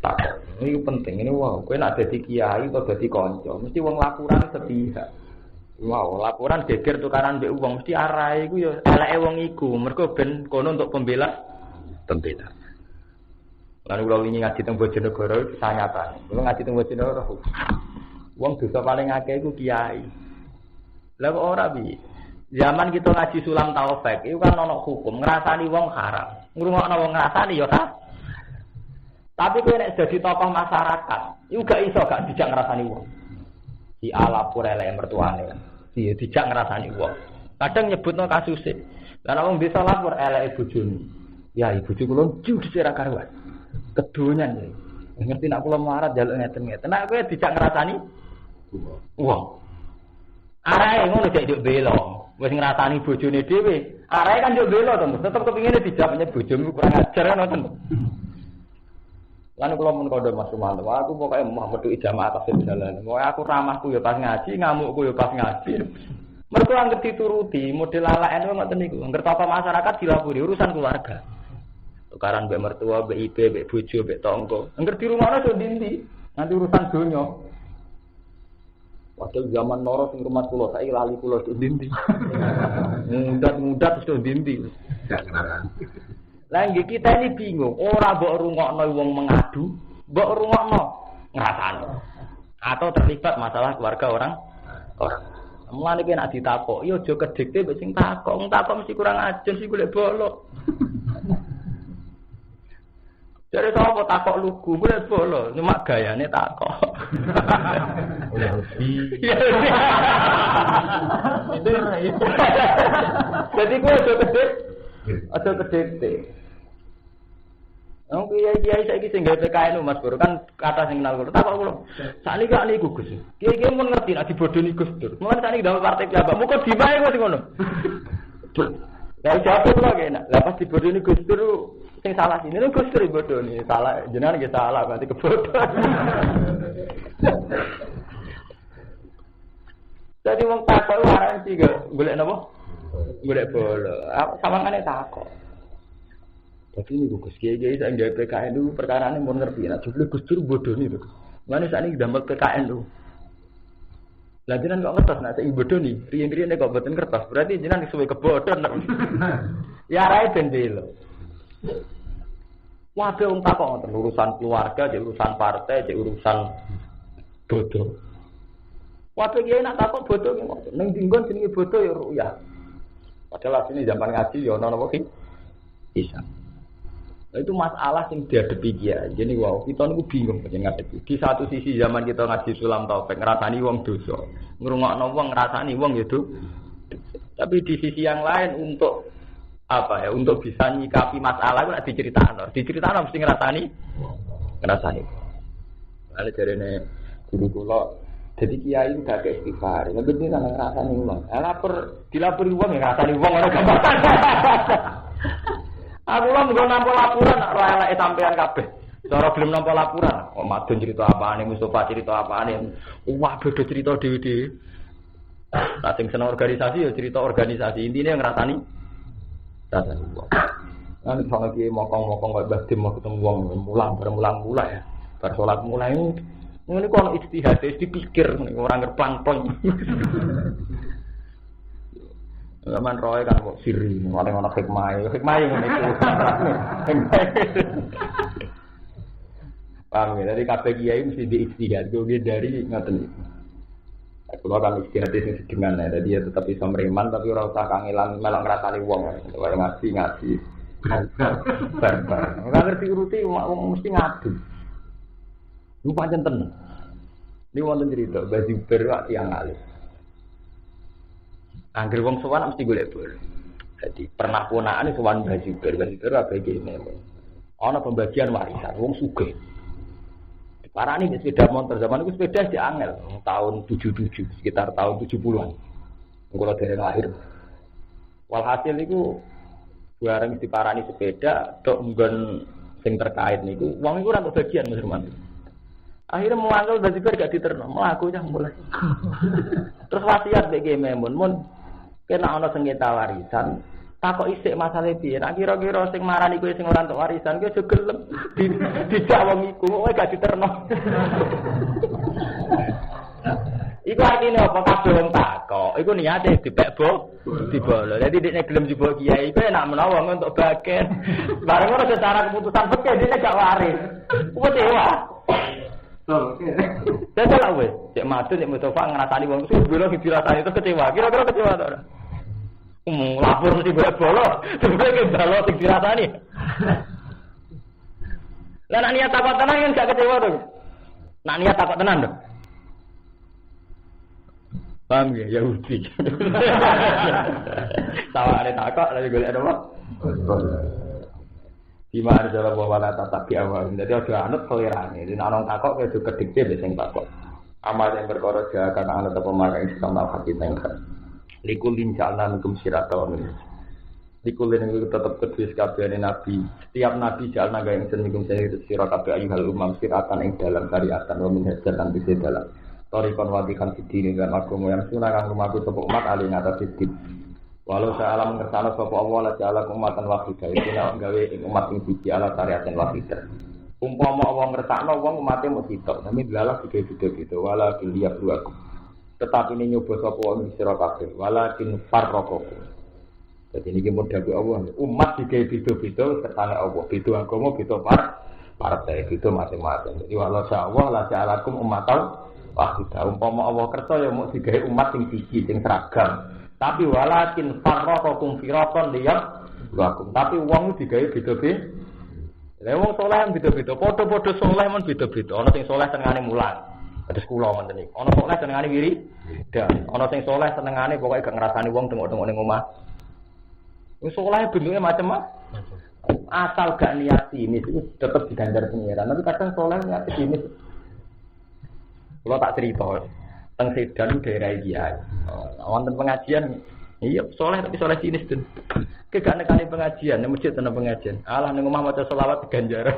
Tak. Ini penting. Ini wow. Kowe nak dadi kiai atau dadi kanca, mesti wong laporan sepihak. Wow, laporan geger tukaran mbek wong mesti arahe iku ya eleke wong iku. Mergo ben kono untuk pembela. Lalu kalau ini ngaji teng Bojonegoro itu nyata. Kalau ngaji teng Bojonegoro, wong dosa paling akeh iku kiai. Lah kok ora bi? Zaman kita ngaji sulam taufik, itu kan ono hukum ngrasani wong haram. Ngrungokno wong ngrasani ya kan. Tapi kowe nek dadi tokoh masyarakat, iku gak iso gak dijak ngrasani wong. Di alapur elek mertuane kan. Iya dijak ngrasani wong. Kadang nyebutno kasuse. Lah nek wong desa lapor eleke bojone. Ya ibu bojo kula jujur ora karuan. Kedonyan ya. Ngerti nak kula marat njaluk ngeten-ngeten. Nek kowe dijak ngrasani wong. Arahe ngono cek nduk bela. Wis ngrasani bojone dhewe. Arahe kan nduk bela to, tetep kepingine dijawabnya bojomu kurang ajar kan ngoten. Lan kula mun kandha Mas Sumanto, aku pokoke mau metu jamaah atas jalan. Pokoke aku ramahku ya pas ngaji, ngamukku ya pas ngaji. Mergo anggere dituruti, model alaken ngoten niku. Anggere apa masyarakat dilapuri urusan keluarga. Tukaran mbek mertua, mbek ibe, mbek bojo, mbek tangga. Anggere di rumahne do ndi? Nanti urusan donya. Waktu zaman noro sing rumah kula saiki lali kula do ndi. Mudat-mudat do ndi. Lah nggih kita ini bingung, ora mbok rungokno wong mengadu, mbok rungokno ngrasani. Atau terlibat masalah keluarga orang. Mulane nek ditakok, ya aja kedikte mbek sing takok. Wong takok mesti kurang ajar sih golek bolok. Jare sapa takok lugu, golek bolok, cuma gayane takok. Oleh hobi. Jadi gue aja kedikte. Nang kiai-kiai saiki sing gawe PKN Mas Bro kan kata sing kenal kula. Tak kok kula. Sakniki kok niku Gus. Kiai-kiai mun ngerti nek dibodoni Gus Dur. Mulane sakniki dalam partai piyambak muga dibae kok ngono. Lah jawab kula kena. Lah pas dibodoni Gus Dur sing salah sini lho Gus Dur dibodoni. Salah jenengan nggih salah berarti kebodhon. Jadi wong takok waran sih golek napa? Golek bola. Sawangane takok. Tapi ini Gus Kiai saya nggak PKN itu perkara ini mau ngerti. Nah, coba Gus Dur bodoh nih tuh. Mana saat ini damel PKN tuh. Lah jenengan kok ngertos nak saya bodoh nih. Rian-rian kok boten kertas. Berarti jenengan sesuai kebodohan. Ya rai bendel. Waduh wong takok urusan keluarga, urusan partai, urusan bodoh. Waduh Kiai nak takok bodoh ki ngoten. Ning dinggon jenenge bodoh ya ruya. Padahal asline zaman ngaji ya ana napa ki? Bisa. Nah, itu masalah yang dihadapi dia. Jadi wow, kita niku bingung pengen ngadepi. Di satu sisi zaman kita ngaji sulam taufik ngrasani wong dosa. Ngrungokno wong ngrasani wong itu. Tapi di sisi yang lain untuk apa ya? Untuk bisa nyikapi masalah itu nek diceritakno. Diceritakno mesti ngrasani. Lalu jarene guru kula jadi kiai itu gak istighfar. Nek ben nang ngrasani wong. Dilapori wong ngrasani wong ora gampang. Aku lah mau nampol laporan, elek sampean kabeh. Cara belum nampol laporan, kok madun cerita apane, Mustofa cerita apane. Wah, beda cerita dhewe-dhewe. Nah, sing seneng organisasi ya cerita organisasi. Intine ngrasani wong. Lan sono ki mokong-mokong kok Mbah Dim mau ketemu wong mulang ya. Bar salat mulai ngene kok ono ijtihad, dipikir ora ngerplang-plang. Zaman roy kan kok siri, orang hikmah ngono iku. Paham ya, dari kabeh kiai mesti diijtihad, gue dari ngoten iki. Kulo kan istihad sing sedengan ya, jadi ya tetap bisa meriman tapi ora usah kangelan melok ngrasani wong. Wae ngaji. Barbar. Ora ngerti uruti wong mesti ngadu. Lu pancen tenan. Ini wonten cerita baju berwak tiyang alis. Angger wong sowan mesti golek bol. Jadi pernah ponakane sowan baju ber apa gene. Ana pembagian warisan wong sugih. Parane sepeda motor zaman itu sepeda di angel tahun 77 sekitar tahun 70-an. Kula dereng lahir. Walhasil niku bareng diparani sepeda tok nggon sing terkait niku wong iku ora bagian Mas Herman. Akhirnya mangkel baju ber gak diterno, mlaku cah mulai. Terus wasiat mbek Memun, mun kena ana sengketa warisan, takok isik masalah piye. Nek kira-kira sing marani kowe sing ora entuk warisan kowe aja gelem dijak wong iku, kowe gak diterno. Iku artine apa kabeh wong takok. Iku niate dipekbo, dibolo. Dadi dekne gelem jebol kiai, kowe nek menawa untuk bagian. Bareng ora secara keputusan fikih dekne gak waris. Kuwi dewa. Oke. Dadah wis, cek madun nek Mustafa ngrasani wong sing bolo dirasani terus kecewa. Kira-kira kecewa ta ora? Lapor mesti bolo. Sebenarnya bolo sing dirasani. Lah nek niat takut tenan kan gak kecewa to. Nek niat takut tenan to. Paham ya Yahudi. Sawangane takok lha golek apa? Gimana cara bawa tatapi awal. Jadi ada anut selirane. Jadi orang takok kayak juga kedikte biasanya takok. Amal yang berkorot jalan anut apa marah Islam al hati tengkar. Likulin jalan hukum sirata wa minis. Likulin itu tetap kedua sekabiannya Nabi. Setiap Nabi jalan naga yang senmikum sirata ayuhal umam siratan yang dalam syariatan wa min hajar dan bisa dalam. Torikon wadikan sidini dan agama yang sunah kang rumahku sepuk umat alih atas sidin. Walau saya alam mengersana sapa Allah la ja'ala umatan wahidah itu nek gawe ing umat sing siji ala syariatin wahidah. Umpama Allah ngersakno wong umate mung sitok, tapi delalah beda-beda wala biliya ruaku. Tetapi ini nyoba sapa wong sira kabeh wala kin farraqaku. Jadi niki mun dawuh Allah umat digawe beda-beda kersane Allah, beda agama, beda partai, beda macam-macam. Jadi walau saya Allah la ja'ala umatan wahidah. Umpama Allah kersa ya mung digawe umat sing siji sing seragam. Tapi walakin farraqakum firaqan liyabluwakum. Tapi wong digawe beda-beda. Lah wong saleh beda-beda, padha-padha saleh men beda-beda. Ana sing saleh senengane mulang. Kados kula ngoten iki. Ana saleh senengane wiri. Dan ana sing saleh senengane pokoke gak ngrasani wong tengok-tengok ning omah. Wong saleh bentuke macam-macam. Asal gak niat ini itu tetep diganjar pengiran. Tapi kadang saleh niat ini. Kula tak cerita. Teng Sedan daerah Kiai. Wonten pengajian. Iya, soleh tapi soleh sinis ten. Kegane-gane pengajian, nang masjid ana pengajian. Alah ning omah maca selawat ganjaran.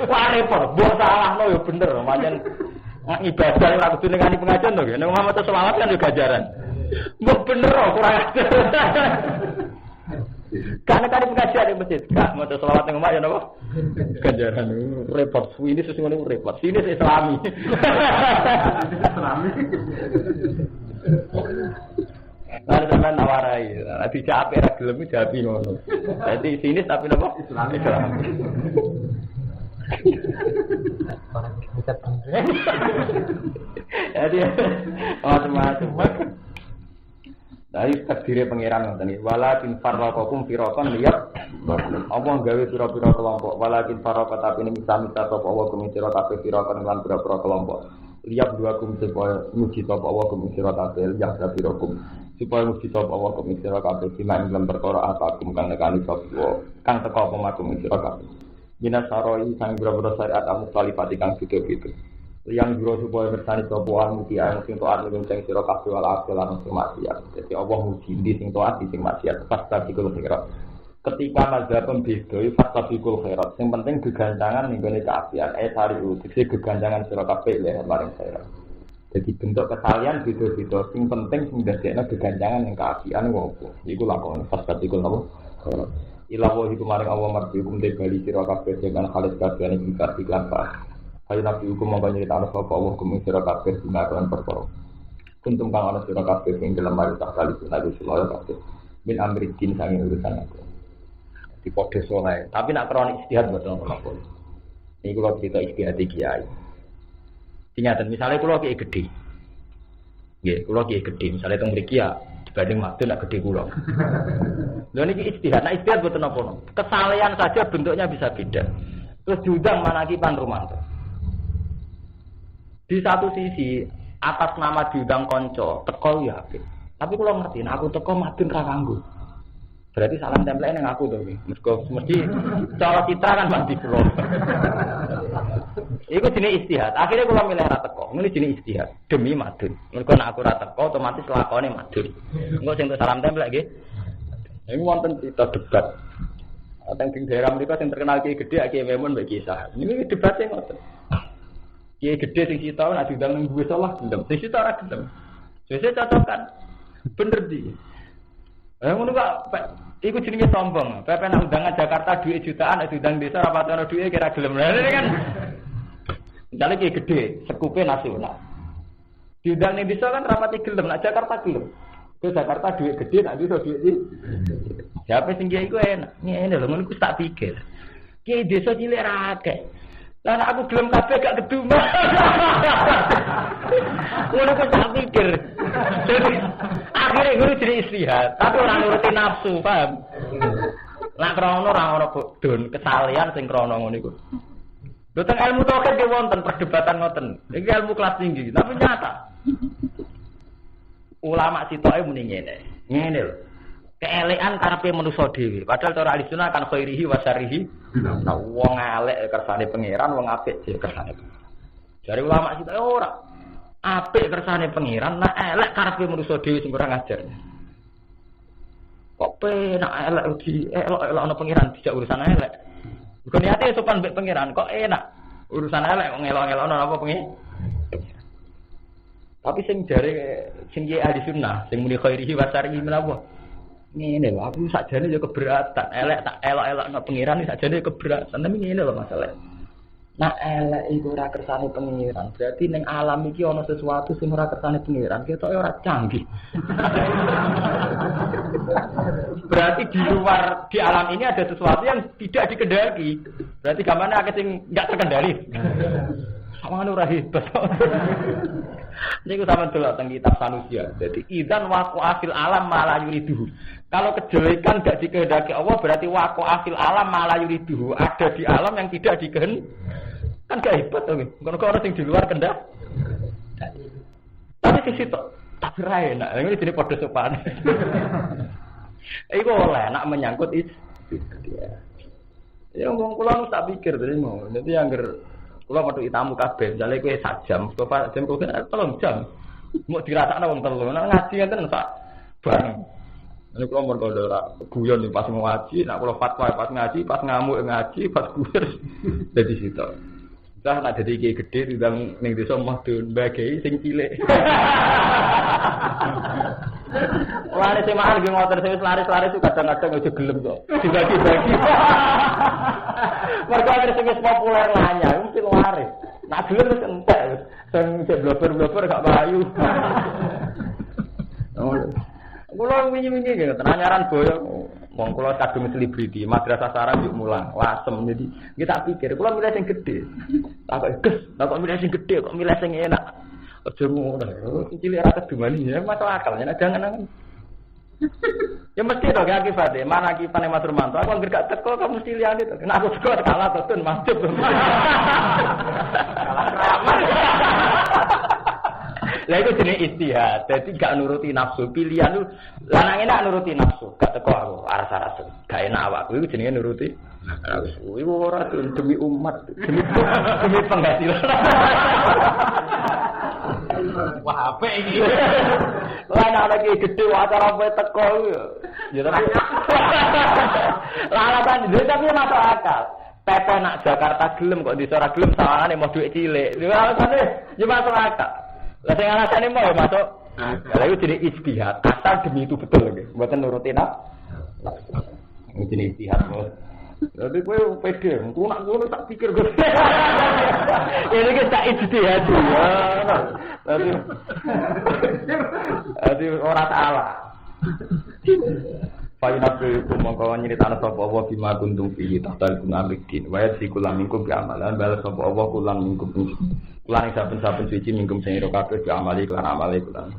Wah repot, mbok salahno yo bener, pancen ibadah ora kudu ning pengajian to, ning omah maca selawat kan yo ganjaran. Mbok bener kok kurang ajar. Karena pengajian di masjid, gak maca selawat ning omah ya napa? Ganjaran repot, ini sesungguhnya repot. Sini Islami. Islami. Lalu sampai nawarai, nanti capek ra gelem jabi ngono. Dadi sini tapi napa? Islami. Jadi macam-macam. Dari takdire pangeran ngoten iki walakin farraqakum firaqan liyab apa gawe pira-pira kelompok walakin farraqa tapi ini misa-misa sapa Allah kumira kabeh firaqan lan pira-pira kelompok liyab dua kum supaya muji sapa Allah kumira kabeh yang pira-kum supaya muji sapa Allah kumira kabeh dimain lan perkara atakum kang nekani sapa kang teko apa makum kumira kabeh minas saroi sang pira-pira syariat amukhalifati kang beda-beda yang juro supaya bersani sapa muti ayang sing taat ning sing sira kabeh wal akhir lan sing maksiat. Dadi Allah muji ndi sing taat sing maksiat fastabikul khairat. Ketika mazhab beda fastabikul khairat. Sing penting geganjangan ning gone kaapian sariu dise geganjangan sira kabeh le maring khairat. Jadi bentuk kesalian beda-beda sing penting sing dadekno geganjangan ning kaapian opo. Iku lakon fastabikul khairat. Ila wa iku maring Allah marjikum te bali sira kabeh dengan halis kabeh ing iklan pak. Ayo nabi hukum mongko nyritakno sapa Allah hukum sira kabeh dimakan perkara. Kuntum kang ana sira kabeh ing dalam marita kali sunah sulaya kabeh. Min amrikin sanging urusan aku. Di podhe soleh, tapi nak kronik istihad boten apa-apa. Iki kula cerita istihad kiai. Dingaten misale kula kiai gedhe. Nggih, kula kiai gedhe, misale teng mriki ya dibanding madun nak gedhe kula. Lha niki istihad, nak istihad boten apa-apa. Kesalehan saja bentuknya bisa beda. Terus diundang manakipan Rumanto. Di satu sisi atas nama diundang konco teko ya apik. Tapi kalau ngerti, nah aku teko madun ra kanggo. Berarti salam tempelke ning aku to iki. Mesti cara citra kan mati kula. Iku jenenge istihad. Akhirnya kula milih ra teko. Ngene jenenge istihad demi madun. Mergo nek aku ra teko otomatis lakone madun. Engko sing salam tempelke nggih. Ini wonten cerita debat. Teng daerah mriku sing terkenal Ki Gedhe Ki Memun mbek Kisah. Ini debatnya ngoten. Kiai gede sing sita nek diundang ning duwe salah gelem. Sing sita ora gelem. Sesuk cocokan. Bener di. Ngono kok iku jenenge sombong. Pepe nak undangan Jakarta duit jutaan, diundang desa ora pati ono duit kira gelem. Ini kan misalnya kayak gede, sekupe nasional. Diundang ning desa kan rapati gelem, nak Jakarta gelem. Ke Jakarta duit gede, nak desa duit iki. Siapa sing kiai iku enak. Ngene lho, ngono ku tak pikir. Kiai desa cilik ra akeh. Lah aku gelem kabeh gak keduma. Ngono ku tak pikir. Jadi akhirnya guru jadi istihad, tapi orang nuruti nafsu, paham? Nak krono ora ono bodon, kesalian sing krono ngono iku. Lho teng ilmu tauhid ge wonten perdebatan ngoten. Iki ilmu kelas tinggi, tapi nyata. Ulama sitoke muni ngene. Ngene lho. Keelekan karepe manusa dhewe. Padahal cara ahli sunnah kan khairihi wa syarrihi. Nah, wong elek kersane pangeran, wong apik dhewe kersane. Jare ulama sitoke ora. Apik kersane pangeran, nah elek karepe manusa dhewe sing kurang ajar. Kok penak elek ugi elok-elok ana pangeran dijak urusan elek. Bukan niate sopan mbek pangeran, kok enak urusan elek kok ngelok-ngelokno apa pangeran. Tapi sing jare sing ahli sunnah, sing muni khairihi wa syarrihi menapa? Ngene lho, aku sakjane yo keberatan. Elek tak elok-elokno pangeran sakjane keberatan. Tapi ngene lho masalah. Nah elek iku ora kersane pangeran. Berarti ning alam iki ana sesuatu sing ora kersane pangeran. Ketoke ora canggih. Berarti di luar di alam ini ada sesuatu yang tidak dikendaki. Berarti gamane akeh sing enggak terkendali. Samane ora hebat. Niku sampeyan delok teng kitab Sanusia. Jadi idzan waqa'a fil alam ma la yuriduhu. Kalau kejelekan enggak dikehendaki Allah berarti waqa'a fil alam ma la yuriduhu. Ada di alam yang tidak dikehendaki. Kan gak hebat to. Kono orang sing di luar kendak. Tapi di situ tapi ra enak. Ini jenenge padha sopan. Iku oleh nak menyangkut is. Ya wong kula tak pikir tadi mau. Nanti angger kula metu tamu kabeh, misale kowe sak jam, coba jam kowe 3 jam. Mau dirasakno wong 3. Nek ngaji enten sak bareng. Nek kula mun kandha ora guyon pas ngaji, nek kula fatwa pas ngaji, pas ngamuk ngaji, pas guyon dadi situ. Entah nek dadi iki gedhe ndang ning desa Mahdun mbagi sing cilik. Lari semaan ge ngoten sing laris-laris kadang-kadang aja gelem kok. Dibagi-bagi. Mergo akhir sing populer lanya, mesti laris. Nak gelem wis entek. Sing blober-blober gak payu. Kula wingi-wingi nggih tenanyaran boyo. Wong kula kadung selebriti, madrasah sarang yuk mulang, lasem jadi kita pikir kula milih sing gedhe. Tak kok milih sing gedhe kok milih sing enak. Aja ngono. Sing cilik ra kedumani ya masuk akal nek jangan. Ya mesti to gak akibatnya, mana akibate Mas Romanto. Aku anggere gak teko kok mesti liyane to. Nek aku teko kalah to tun masjid. Kalah ramah. Lah itu jenis istihad. Jadi gak nuruti nafsu. Pilihan lu lanang enak nuruti nafsu. Gak teko aku aras-aras. Gak enak awakku iku jenenge nuruti nafsu. Iku ora demi umat, demi penghasilan. Wah, apik iki. Lah lagi gede acara apa teko ya tapi. Lah alasan dhewe tapi masuk akal. Pepe nak Jakarta gelem kok desa ora gelem sawangane mau duit cilik. Lha alasane ya masuk akal. Lah sing alasane mau ya masuk. Lah itu jadi ijtihad. Asal demi itu betul nggih. Mboten nuruti nafsu. Ini jenis ijtihad bos. Jadi kowe pede, engko nak ngono tak pikir Gus. Ini ki tak ijtihad ya. Jadi ora salah. Fa'inatul mongko nyritana sapa apa bima kuntum fi tahtal kunamrikin wa yasikulam minkum bi amalan bal sapa apa kulan minkum kulan saben-saben suci minkum sing ira kabeh bi amali lan amale kulan